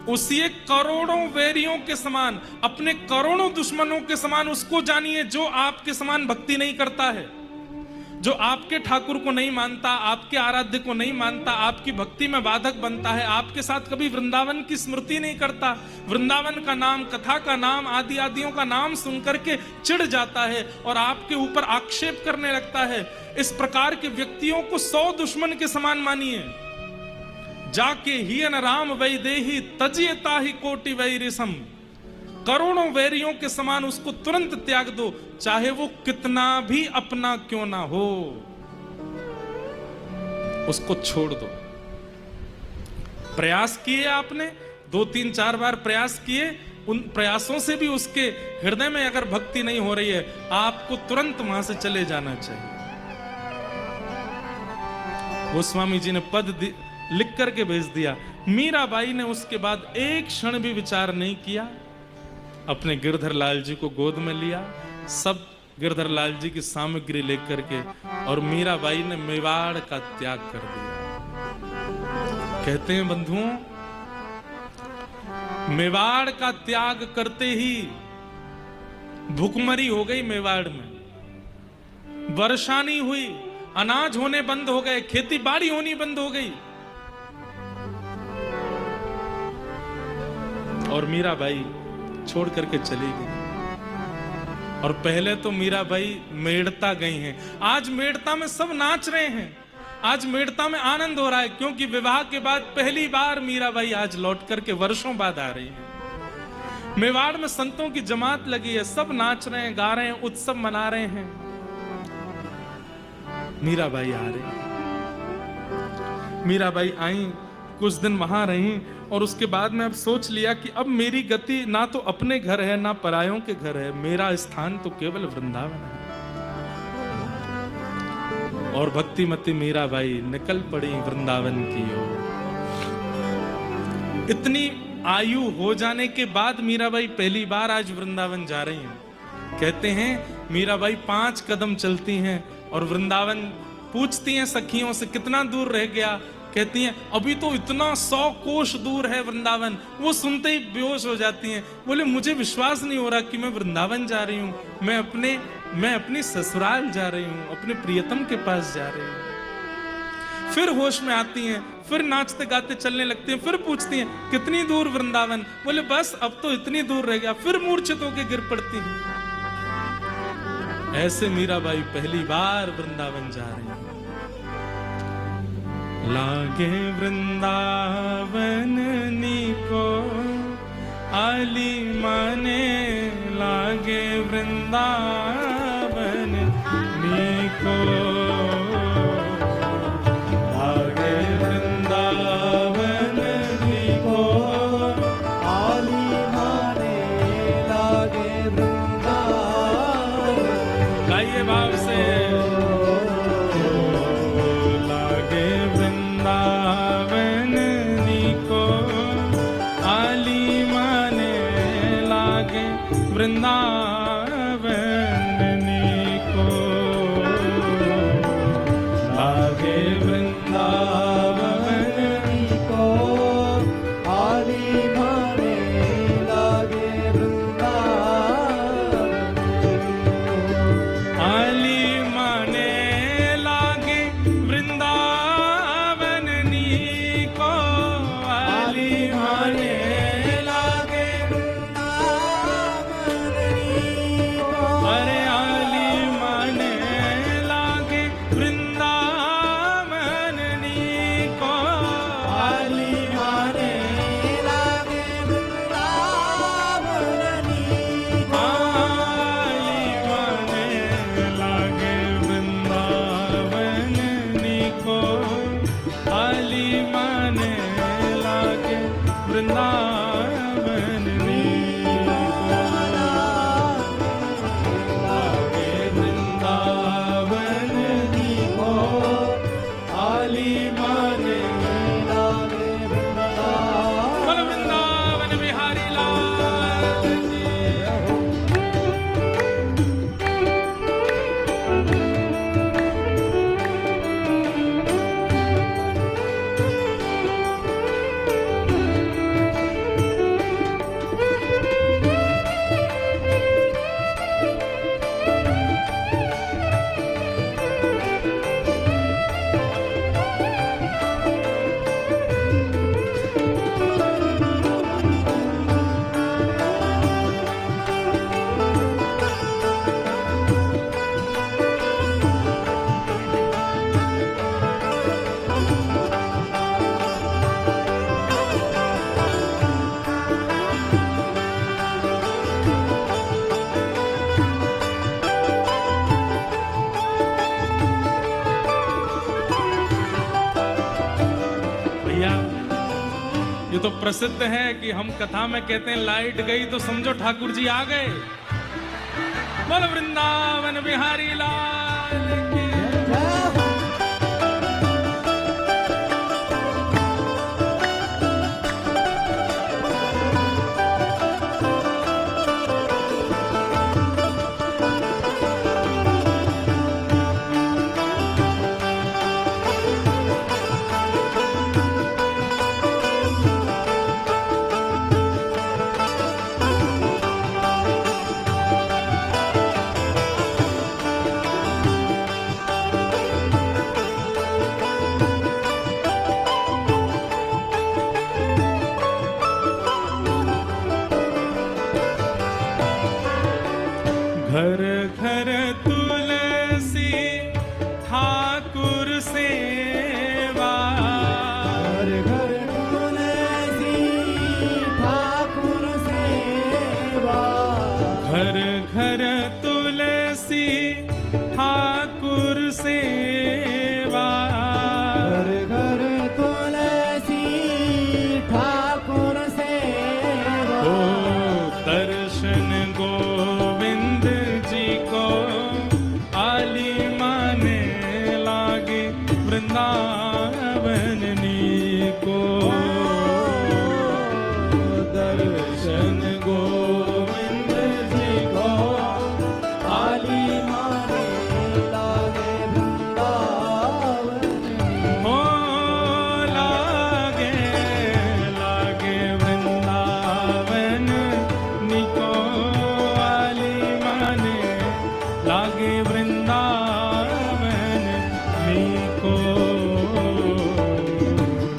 उसी करोड़ों वैरियों के समान, अपने करोड़ों दुश्मनों के समान उसको जानिए जो आपके समान भक्ति नहीं करता है, जो आपके ठाकुर को नहीं मानता, आपके आराध्य को नहीं मानता, आपकी भक्ति में बाधक बनता है, आपके साथ कभी वृंदावन की स्मृति नहीं करता, वृंदावन का नाम, कथा का नाम, आदि आदियों का नाम सुनकर के चिढ़ जाता है और आपके ऊपर आक्षेप करने लगता है। इस प्रकार के व्यक्तियों को 100 दुश्मन के समान मानिए। जाके ही न राम वै देही, तजियता ही कोटि वैरिसम, करोड़ों वैरियों के समान उसको तुरंत त्याग दो, चाहे वो कितना भी अपना क्यों ना हो, उसको छोड़ दो। प्रयास किए आपने, 2-3-4 बार प्रयास किए, उन प्रयासों से भी उसके हृदय में अगर भक्ति नहीं हो रही है, आपको तुरंत वहां से चले जाना चाहिए। गोस्वामी जी ने पद लिख करके भेज दिया। मीराबाई ने उसके बाद एक क्षण भी विचार नहीं किया, अपने गिरधर लाल जी को गोद में लिया, सब गिरधर लाल जी की सामग्री लेकर के, और मीराबाई ने मेवाड़ का त्याग कर दिया। कहते हैं बंधुओं, मेवाड़ का त्याग करते ही भुखमरी हो गई मेवाड़ में, वर्षा नहीं हुई, अनाज होने बंद हो गए, खेती बाड़ी होनी बंद हो गई, और मीराबाई छोड़ करके चली गई। और पहले तो मीराबाई मेड़ता गई हैं, आज मेड़ता में सब नाच रहे हैं, आज मेड़ता में आनंद हो रहा है, क्योंकि विवाह के बाद पहली बार मीराबाई आज लौट करके वर्षों बाद आ रही है। मेवाड़ में संतों की जमात लगी है, सब नाच रहे हैं, गा रहे हैं, उत्सव मना रहे हैं। मीराबाई आ रही, मीराबाई आई, कुछ दिन वहां रही, और उसके बाद में अब सोच लिया कि अब मेरी गति ना तो अपने घर है ना परायों के घर है, मेरा स्थान तो केवल वृंदावन है। और भक्तिमती मीराबाई निकल पड़ी वृंदावन की ओर। इतनी आयु हो जाने के बाद मीराबाई पहली बार आज वृंदावन जा रही हैं। कहते हैं मीराबाई 5 कदम चलती हैं और वृंदावन पूछती हैं सखियों से कितना दूर रह गया, कहती हैं अभी तो इतना 100 कोष दूर है वृंदावन। वो सुनते ही बेहोश हो जाती हैं, बोले मुझे विश्वास नहीं हो रहा कि मैं वृंदावन जा रही हूँ, मैं अपनी ससुराल जा रही हूँ, अपने प्रियतम के पास जा रही हूँ। फिर होश में आती हैं, फिर नाचते गाते चलने लगती हैं, फिर पूछती हैं कितनी दूर वृंदावन, बोले बस अब तो इतनी दूर रह गया, फिर मूर्छित होकर गिर पड़ती हैं। ऐसे मीराबाई पहली बार वृंदावन जा रही है। लागे वृंदावन नीको आली माने, लागे वृंदावन नीको, लागे वृंदावन नीको आली माने, लागे वृंदावन। गाइए भाव से, वृंदावन नीको आली माने, लागे वृंदावन तो प्रसिद्ध है कि हम कथा में कहते हैं लाइट गई तो समझो ठाकुर जी आ गए। बोल वृंदावन बिहारी लाल की। घर घर तुलसी ठाकुर सेवा, घर घर तुलसी ठाकुर सेवा, घर घर तुलसी ठाकुर सेवा, घर घर तुलसी ठाकुर सेवा। ओ दर्शन गोविंद जी को आली माने लागे वृंदावन को। दर्शन गोविंद जी को आली माने लागे वृंदावन। हो लागे लागे वृंदावन निको आली माने लागे वृंदावन निको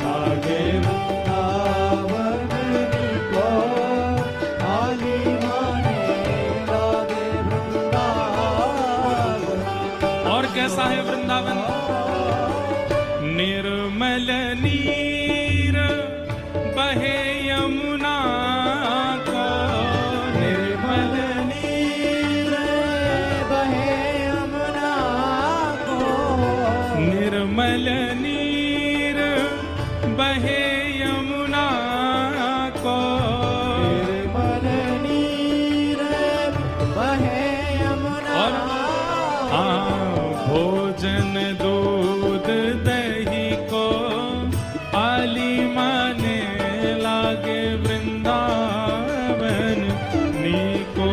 लागे वृंदावन निको आली माने लागे वृंदावन। और कैसा है वृंदावन? निर्मल नीर बहे यमुना को, निर्मल नीर बहे यमुना को, निर्मल नीर बहे यमुना को। निर्मल नीर बहे यमुना और भोजन दूध दही को आली माने लागे वृंदावन निको।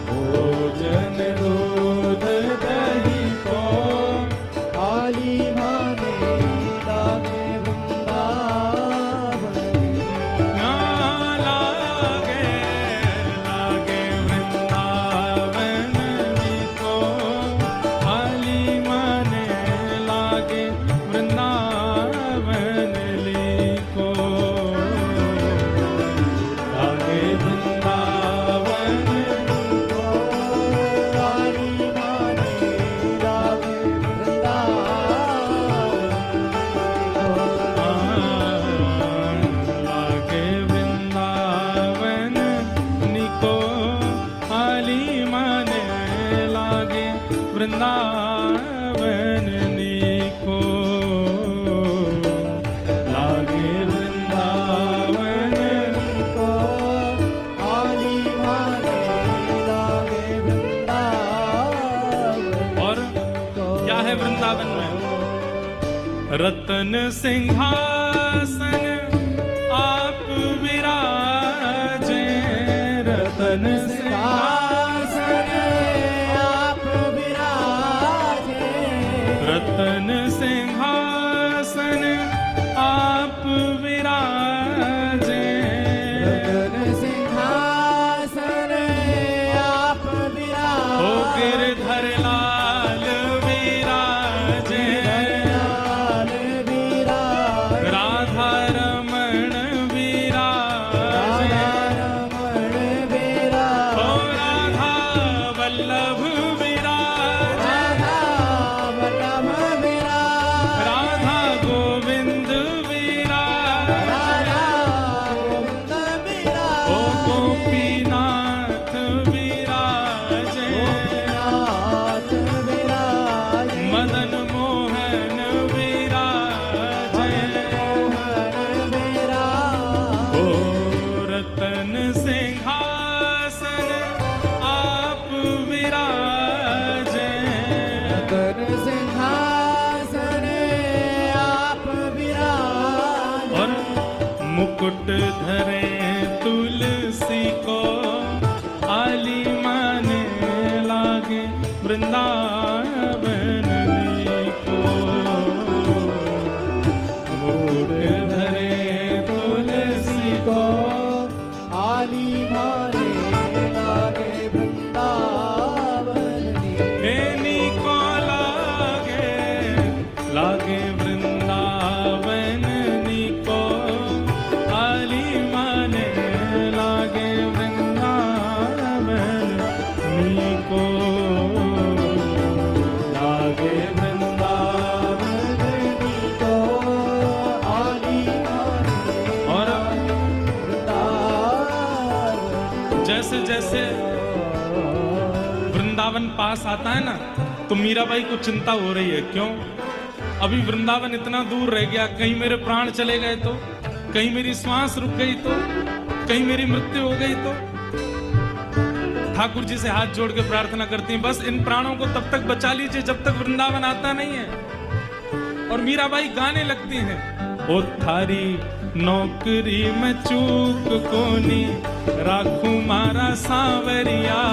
भोजन दूध दही को आली माने लागे वृंदावन। ना लागे लागे वृंदावन निको आली माने लागे वृंदावन लिको। लागे वृंदावन निको आली माने लागे वृंदावन। लागे वृंदावन निको आली माने लागे वृंदावन निको। लागे वृंदावन निको आली माने लागे वृंदावन। और क्या है वृंदावन में? रतन सिंहासन आप विराजे, रतन सिंहासन आप विराजे, रतन सिंहासन आप विराजे। रतन सिंहासन आप विराजे। ओ गिरधर लाल विराजे, लाल विराजे, राधा रमण विराजे। सिंहासन आप विराज और मुकुट धरे तुलसी को आली माने लागे वृंदावन को। मुकुट धरे तुलसी को आली माने लागे वृंदावन बेनी को लागे वृंदावन को आली माने लागे वृंदावन को लागे वृंदावन को आली माने और वृंदावन। जैसे जैसे वृंदावन पास आता है ना तो मीराबाई को चिंता हो रही है। क्यों? अभी वृंदावन इतना दूर रह गया, कहीं मेरे प्राण चले गए तो, कहीं मेरी श्वास रुक गई तो, कहीं मेरी मृत्यु हो गई तो। ठाकुर जी से हाथ जोड़ के प्रार्थना करती हैं, बस इन प्राणों को तब तक बचा लीजिए जब तक वृंदावन आता नहीं है। और मीराबाई गाने लगती हैं, ओ थारी नौकरी में चूक कोनी राखू मारा सांवरिया,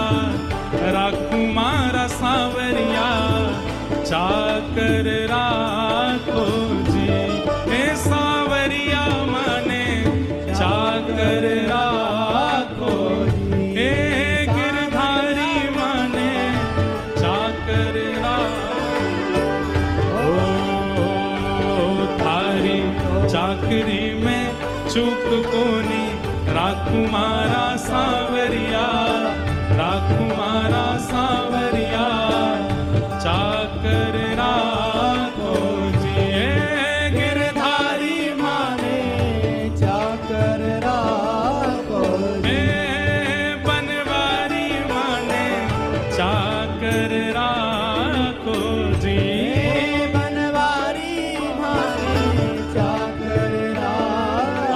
राखू मारा सांवरिया, चाकर राखो जी। हे सांवरिया माने चाकर राखो जी, हे गिरधारी माने चाकर राखो। थारी चाकरी में चूक कोनी राखू मारा सांवरिया, राखू मारा सांवरिया, चाकर राखो जी। गिरधारी माने चाकर राखो जी, बनवारी माने चाकर राखो जी। बनवारी माने चाकर राखो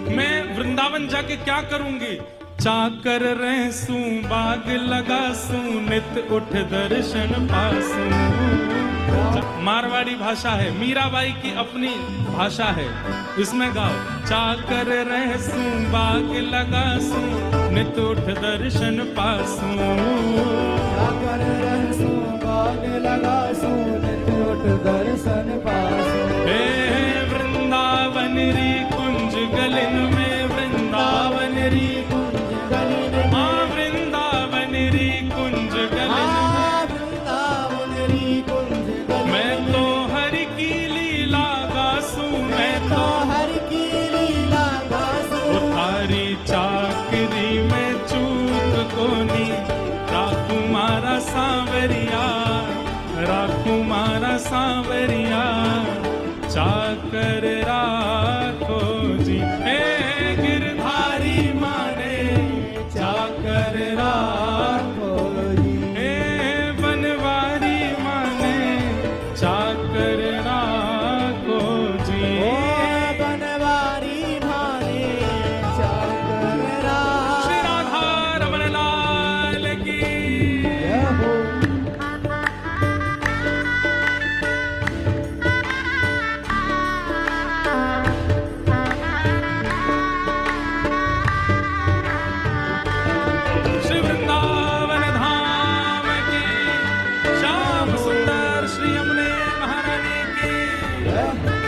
जी। मैं वृंदावन जाके क्या करूंगी? चाकर रहसू बाग लगासू नित उठ दर्शन पासू। मारवाड़ी भाषा है, मीराबाई की अपनी भाषा है, इसमें गाओ। चाकर रहसू बाग लगासू नित उठ दर्शन पासू। चाकर रहसू बाग लगासू नित उठ दर्शन पासू। हे वृंदावन री कुंज गलिन में, वृंदावन री वृंदावन री कुंज गलिन में, मैं तो हरि की लीला गासू, मैं तो हर की लीला गासू। थारी चाकरी में चूक कोनी राखू मारा सांवरिया, राखू मारा सांवरिया, चाकर राखो जी। हे गिरधारी माने चाकर राखो जी, हे बनवारी माने चाकर राखो जी। ओ बनवारी माने चाकर राखो। श्री राधा रमण लाल की जय हो। श्री वृंदावन धाम की, श्याम सुंदर श्री यमुने महारानी की। जय हो।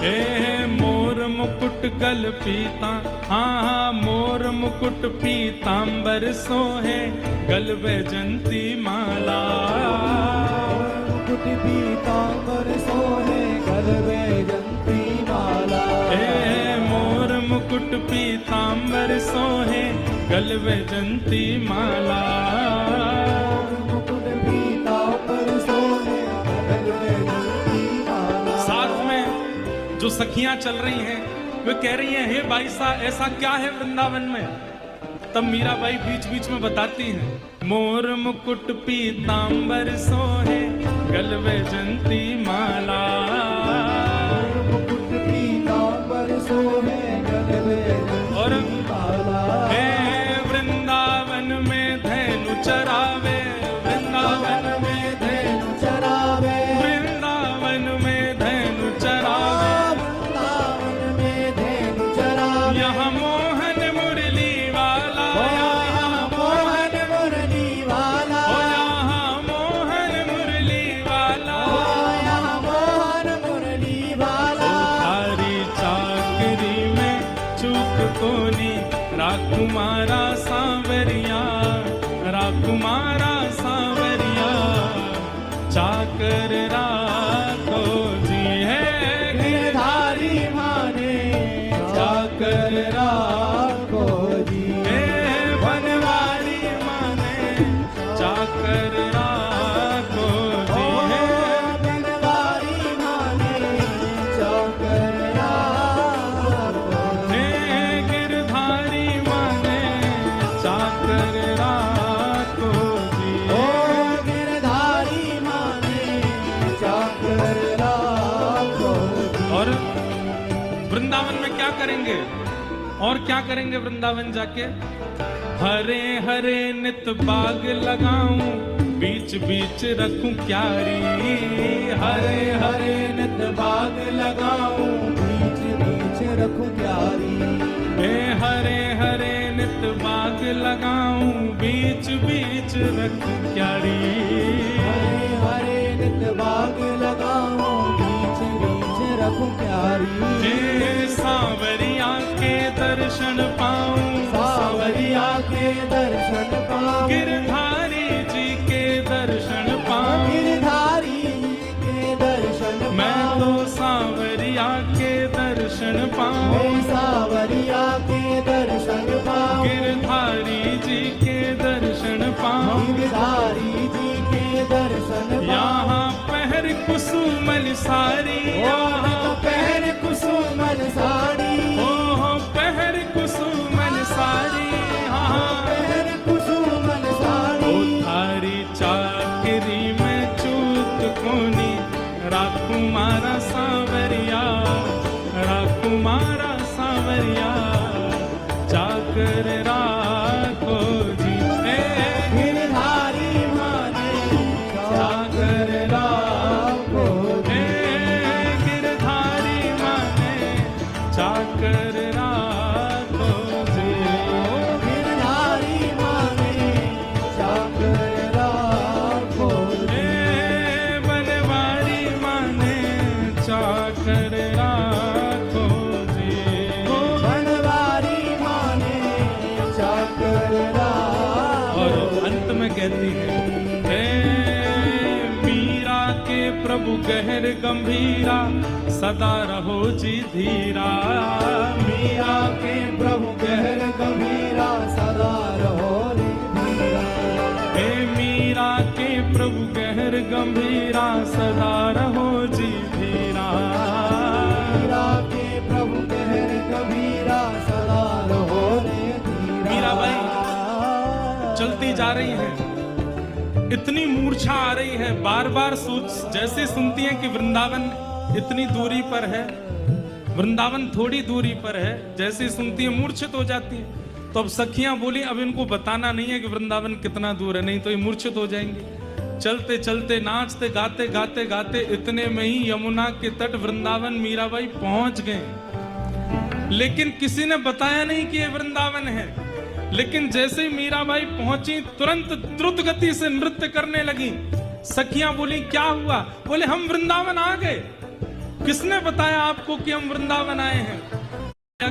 हे मोर मुकुट गल पीता, हाँ मोर मुकुट पीतांबर सोहे गल वैजंती माला। मुकुट पीतांबर सोहे गल वैजंती माला। हे मोर मुकुट पीतांबर सोहे गल वैजंती माला। मुकुट पीतांबर सोहे गल वैजंती माला। साथ में जो सखियां चल रही हैं वे कह रही हैं, हे भाई साहब ऐसा क्या है वृंदावन में? तब मीराबाई बीच बीच में बताती हैं, मोर मुकुट पीतांबर सोहे गल वैजंती माला, मुकुट पीतांबर सोहे गल वैजंती और माला। हे वृंदावन में धैनु चरावे, वृंदावन में धैनु चरावे, वृंदावन में धैनु चरावे, वृंदावन में धैनु चरावे। यहाँ मोहन मुरली वाला, यहाँ मोहन मुरली वाला, यहाँ मोहन मुरली वाला, यहाँ मोहन मुरली वाला। थारी चाकरी में चूक कोनी, राकुमारा सांवरिया, राकुमारा सांवरिया, चाकर राखो जी है गिरधारी माने चाकर राखो जी, हे बनवारी माने चाकर राखो जी है, बनवारी माने चाकर राखो। हे गिरधारी माने चाकर राखो जी ओ है। गिरधारी माने चाकर राखो जी। और वृंदावन में क्या करेंगे? और क्या करेंगे वृंदावन जाके? हरे हरे नित बाग लगाऊं, बीच बीच रखूं क्यारी, हरे हरे नित बाग लगाऊं, बीच बीच रखूं प्यारी, हे हरे हरे नित बाग लगाऊं, बीच बीच रखूं क्यारी, हरे हरे नित बाग लगाऊं, बीच बीच रखूं प्यारी। हे सांवरिया के दर्शन पाऊं, सावरिया के दर्शन पाऊं, गिरधारी जी के दर्शन पाऊं, गिरधारी के दर्शन मैं पाऊं। तो सांवरिया के दर्शन पाऊं, मैं सावरिया के दर्शन पाऊं, गिरधारी जी के दर्शन पाऊं, गिरधारी जी के दर्शन पाऊं। यहाँ पहर कुसुमल सारी, यहाँ पहन कुसुमल साड़ी, ओह पहर कुसुमल सारी, हाँ पहन कुसुमल साड़ी। ओ थारी चाकरी में चूक कोनी, राकुमारा सांवरिया, राकुमारा सांवरिया, चाकर राखो जी हे गिरधारी माने चाकर राखो जी। हे गिरधारी माने चाकर राखो जी, गिरधारी माने चाकर राखो जी। हे बनवारी माने चाकर राखो जी, बनवारी माने चाकर राखो। और अंत में कहती है, हे मीरा के प्रभु गहर गंभीरा, सदा रहो जी धीरा, मीरा के प्रभु गहर गंभीरा, सदा रहो रे धीरा। हे मीरा के प्रभु गहर गंभीरा, सदा रहो जी धीरा, मीरा के प्रभु गहर गंभीरा, सदा रहो रे धीरा। मीराबाई चलती जा रही हैं, इतनी मूर्छा आ रही है, बार बार सोच, जैसे सुनती हैं कि वृंदावन इतनी दूरी पर है, वृंदावन थोड़ी दूरी पर है, जैसे सुनती है मूर्छित हो जाती है। तो अब सखियां बोली, अब इनको बताना नहीं है कि वृंदावन कितना दूर है, नहीं तो ये मूर्छित हो जाएंगे। चलते चलते नाचते गाते गाते गाते इतने में ही यमुना के तट वृंदावन मीराबाई पहुंच गए, लेकिन किसी ने बताया नहीं कि ये वृंदावन है। लेकिन जैसे ही मीराबाई पहुंची, तुरंत द्रुत गति से नृत्य करने लगी। सखियां बोली, क्या हुआ? बोले, हम वृंदावन आ गए। किसने बताया आपको कि हम वृंदावन आए हैं?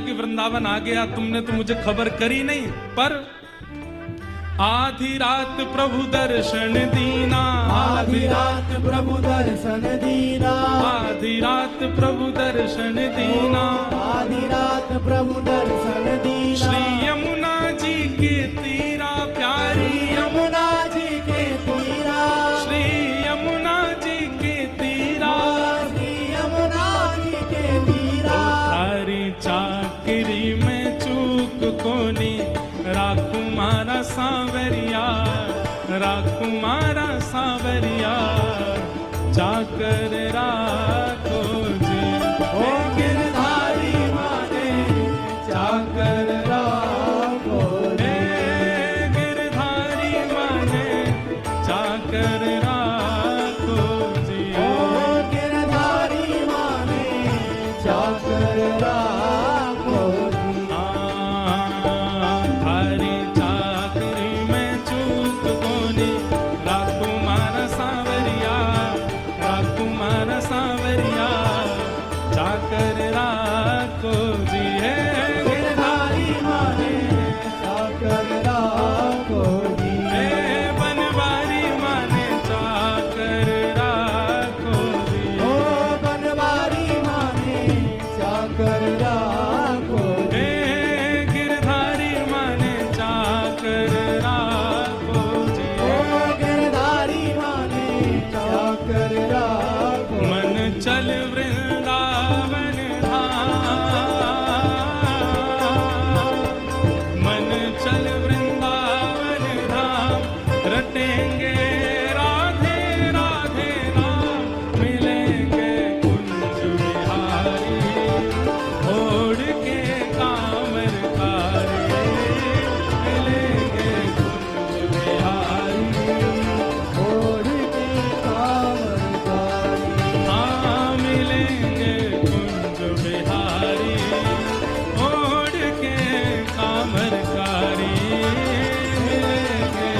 कि वृंदावन आ गया, तुमने तो मुझे खबर करी नहीं। पर आधी रात प्रभु दर्शन दीना, आधी रात प्रभु दर्शन दीना, आधी रात प्रभु दर्शन दीना, आधी रात प्रभु दर्शन दीना। श्री यमुना जी के तीरा प्यारी, यमुना जी के तीरा, श्री यमुना जी के तीरा, श्री यमुना जी के तीरा। राकुमारा सांवरिया चाकर राखो जी। ओ गिरधारी माने चाकर राखो जी। गिरधारी माने चाकर राखो जी। ओ गिरधारी माने चाकर राखो जी। थारी चाकरी में चूक कोनी राकुमारा सांवरिया चाकर राखो जी। है गिरधारी माने चाकर राखो जी। बनवारी माने चाकर राखो जी। ओ बनवारी माने चाकर राखो जी। गिरधारी माने चाकर राखो जी। ओ गिरधारी माने चाकर राखो। मन चल वृंदावन धाम, मन चल वृंदावन धाम, रटेंगे राधे राधे नाम, मिलेंगे कुंज बिहारी, ओढ़ के कामरकारी, मिलेंगे कुंज बिहारी। ओढ़ के कामरकारी। हाँ मिलेंगे कुंज बिहारी, ओढ़ के कामरकारी, मिलेंगे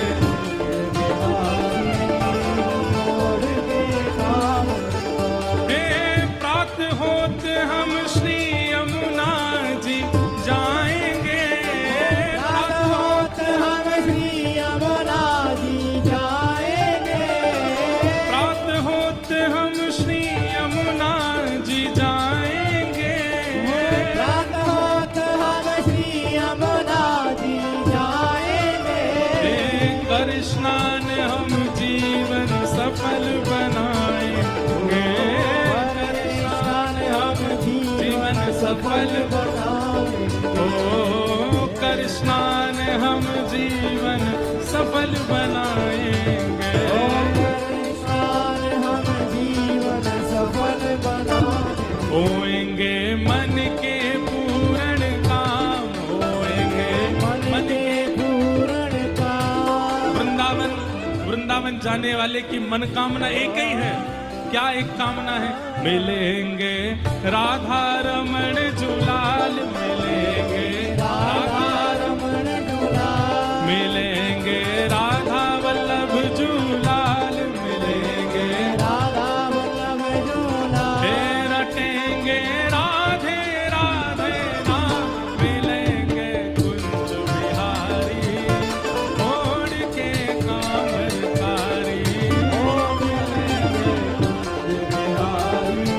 ओढ़ के कामरकारी। हे प्रात होत हम श्री यमुना जी जाएंगे। रात होत हम श्री यमुना जी जाएंगे। प्रात होत हम श्री यमुना जी जाएंगे। रात होत हम श्री यमुना जी जाएंगे। कर स्नान हम जीवन सफल बनाएंगे। कर स्नान हम जीवन सफल बनाएंगे। ओ कर स्नान हम जीवन सफल बनाएंगे। स्नान हम जीवन सफल बनाएंगे। होएंगे मन के पूर्ण काम, होएंगे मन के पूर्ण काम। वृंदावन वृंदावन जाने वाले की मनोकामना एक ही है। क्या एक कामना है? मिलेंगे राधा रमण जुलाल, मिलेंगे राधा रमण दुलाल। मिलेंगे राधा वल्लभ जुलाल, मिलेंगे राधा वल्लभ दुलाल। हे रटेंगे राधे राधे नाम, मिलेंगे कुंज बिहारी, ओढ़ के कामरकारी। ओ मिलेंगे कुंज बिहारी,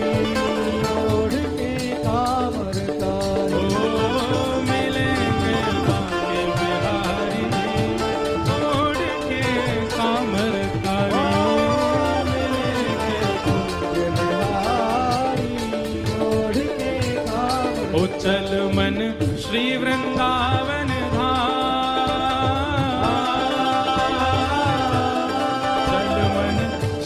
ओढ़ के कामरकारी। ओ मिलेंगे बांके बिहारी, ओढ़ के कामरकारी। ओ चल मन श्री वृंदावन धाम, चल मन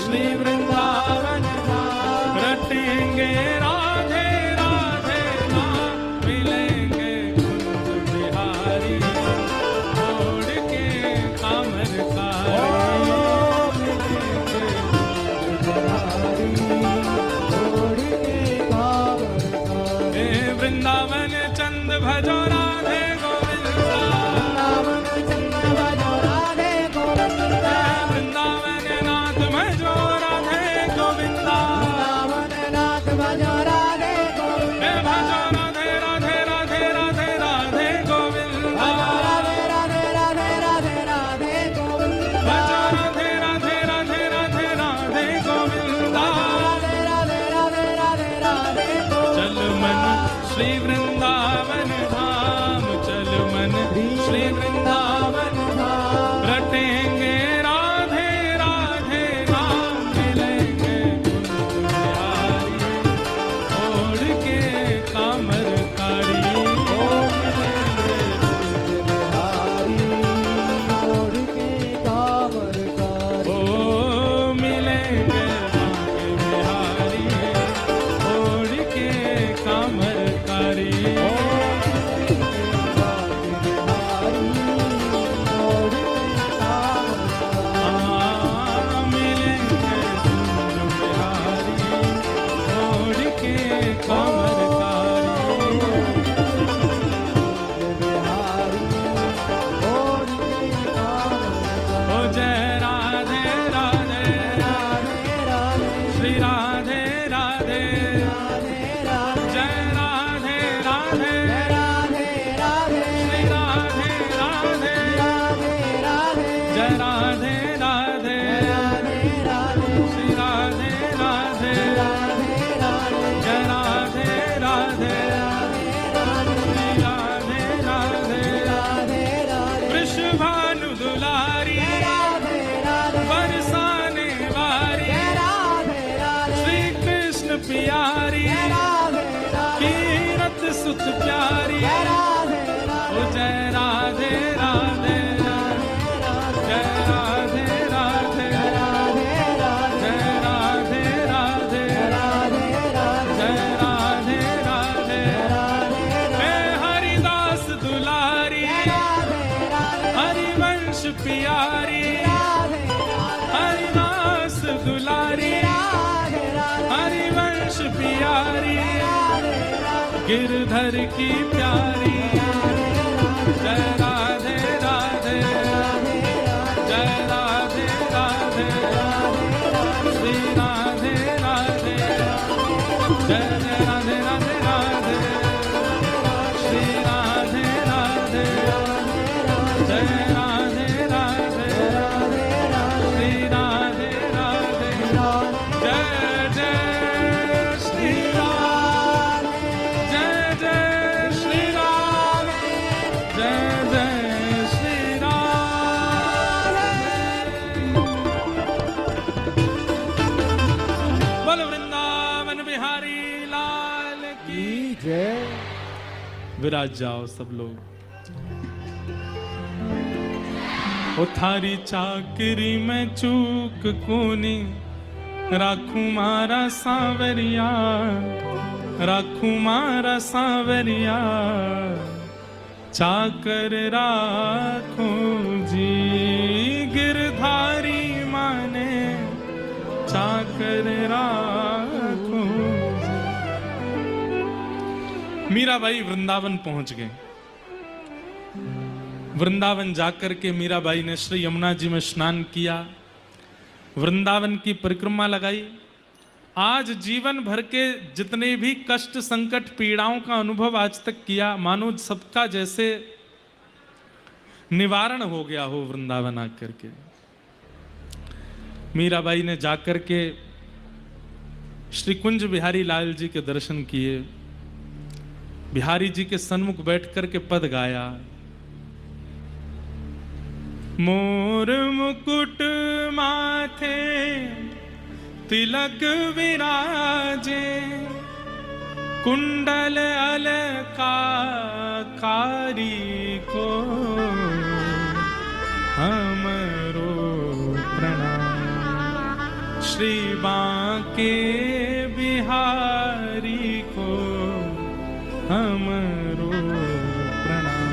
श्री वृंदावन धाम, रटेंगे राधे राधे नाम, मिलेंगे कुंज बिहारी, ओढ़ के कामरकारी। हे वृंदावन चंद भजो राधे गोविंदा, वृंदावन नाथ भजो राधे गोविंदा। हे भजो राधे राधे राधे राधे राधे गोविंदा, भजो राधे राधे राधे राधे राधे गोविंदा। चल मन श्री वृंदावन धाम, चल मन श्री वृंदावन धाम, रटेंगे राधे राधे नाम, मिलेंगे कुंज बिहारी, ओढ़ के कामरकारी। दुलारी, कीरत सुत प्यारी, ओ जय राधे राधे, जय राधे राधे, जय राधे राधे, जय राधे राधे, मैं हरिदास दुलारी, हरिवंश प्यारी, हरिदास दुलारी, हरिवंश प्यारी, गिरधर की प्यारी, जय राधे राधे, जय राधे राधे, श्री राधे राधे, जय जय राधे राधे राधे, श्री राधे राधे, जय राधे राधे, श्री राधे राधे, जय जय श्री राम, जय जय श्री राम, जय जय श्री राम। बोल वृंदावन बिहारी लाल की जय। विराज जाओ सब लोग। ओ थारी चाकरी में चूक कोनी, राखू मारा सांवरिया, राखू मारा सांवरिया, चाकर राखो जी, गिरधारी माने चाकर राखो जी। मीराबाई वृंदावन पहुंच गए। वृंदावन जाकर के मीराबाई ने श्री यमुना जी में स्नान किया, वृंदावन की परिक्रमा लगाई। आज जीवन भर के जितने भी कष्ट संकट पीड़ाओं का अनुभव आज तक किया, मानो सबका जैसे निवारण हो गया हो वृंदावन आकर के। मीराबाई ने जाकर के श्री कुंज बिहारी लाल जी के दर्शन किए, बिहारी जी के सन्मुख बैठ कर के पद गाया। मोर मुकुट माथे तिलक विराजे, कुंडल अलंकारी को हमरो प्रणाम। श्री बांके बिहारी को हमरो प्रणाम।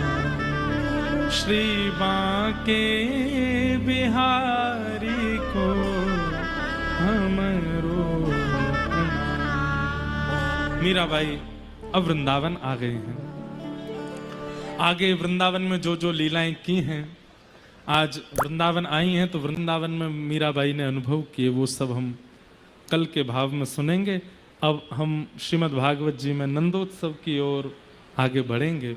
श्री बांके बिहारी को हमरो प्रणाम। मीराबाई अब वृंदावन आ गए हैं। आगे वृंदावन में जो जो लीलाएं की हैं, आज वृंदावन आई हैं तो वृंदावन में मीराबाई ने अनुभव किए, वो सब हम कल के भाव में सुनेंगे। अब हम श्रीमद् भागवत जी में नंदोत्सव की ओर आगे बढ़ेंगे।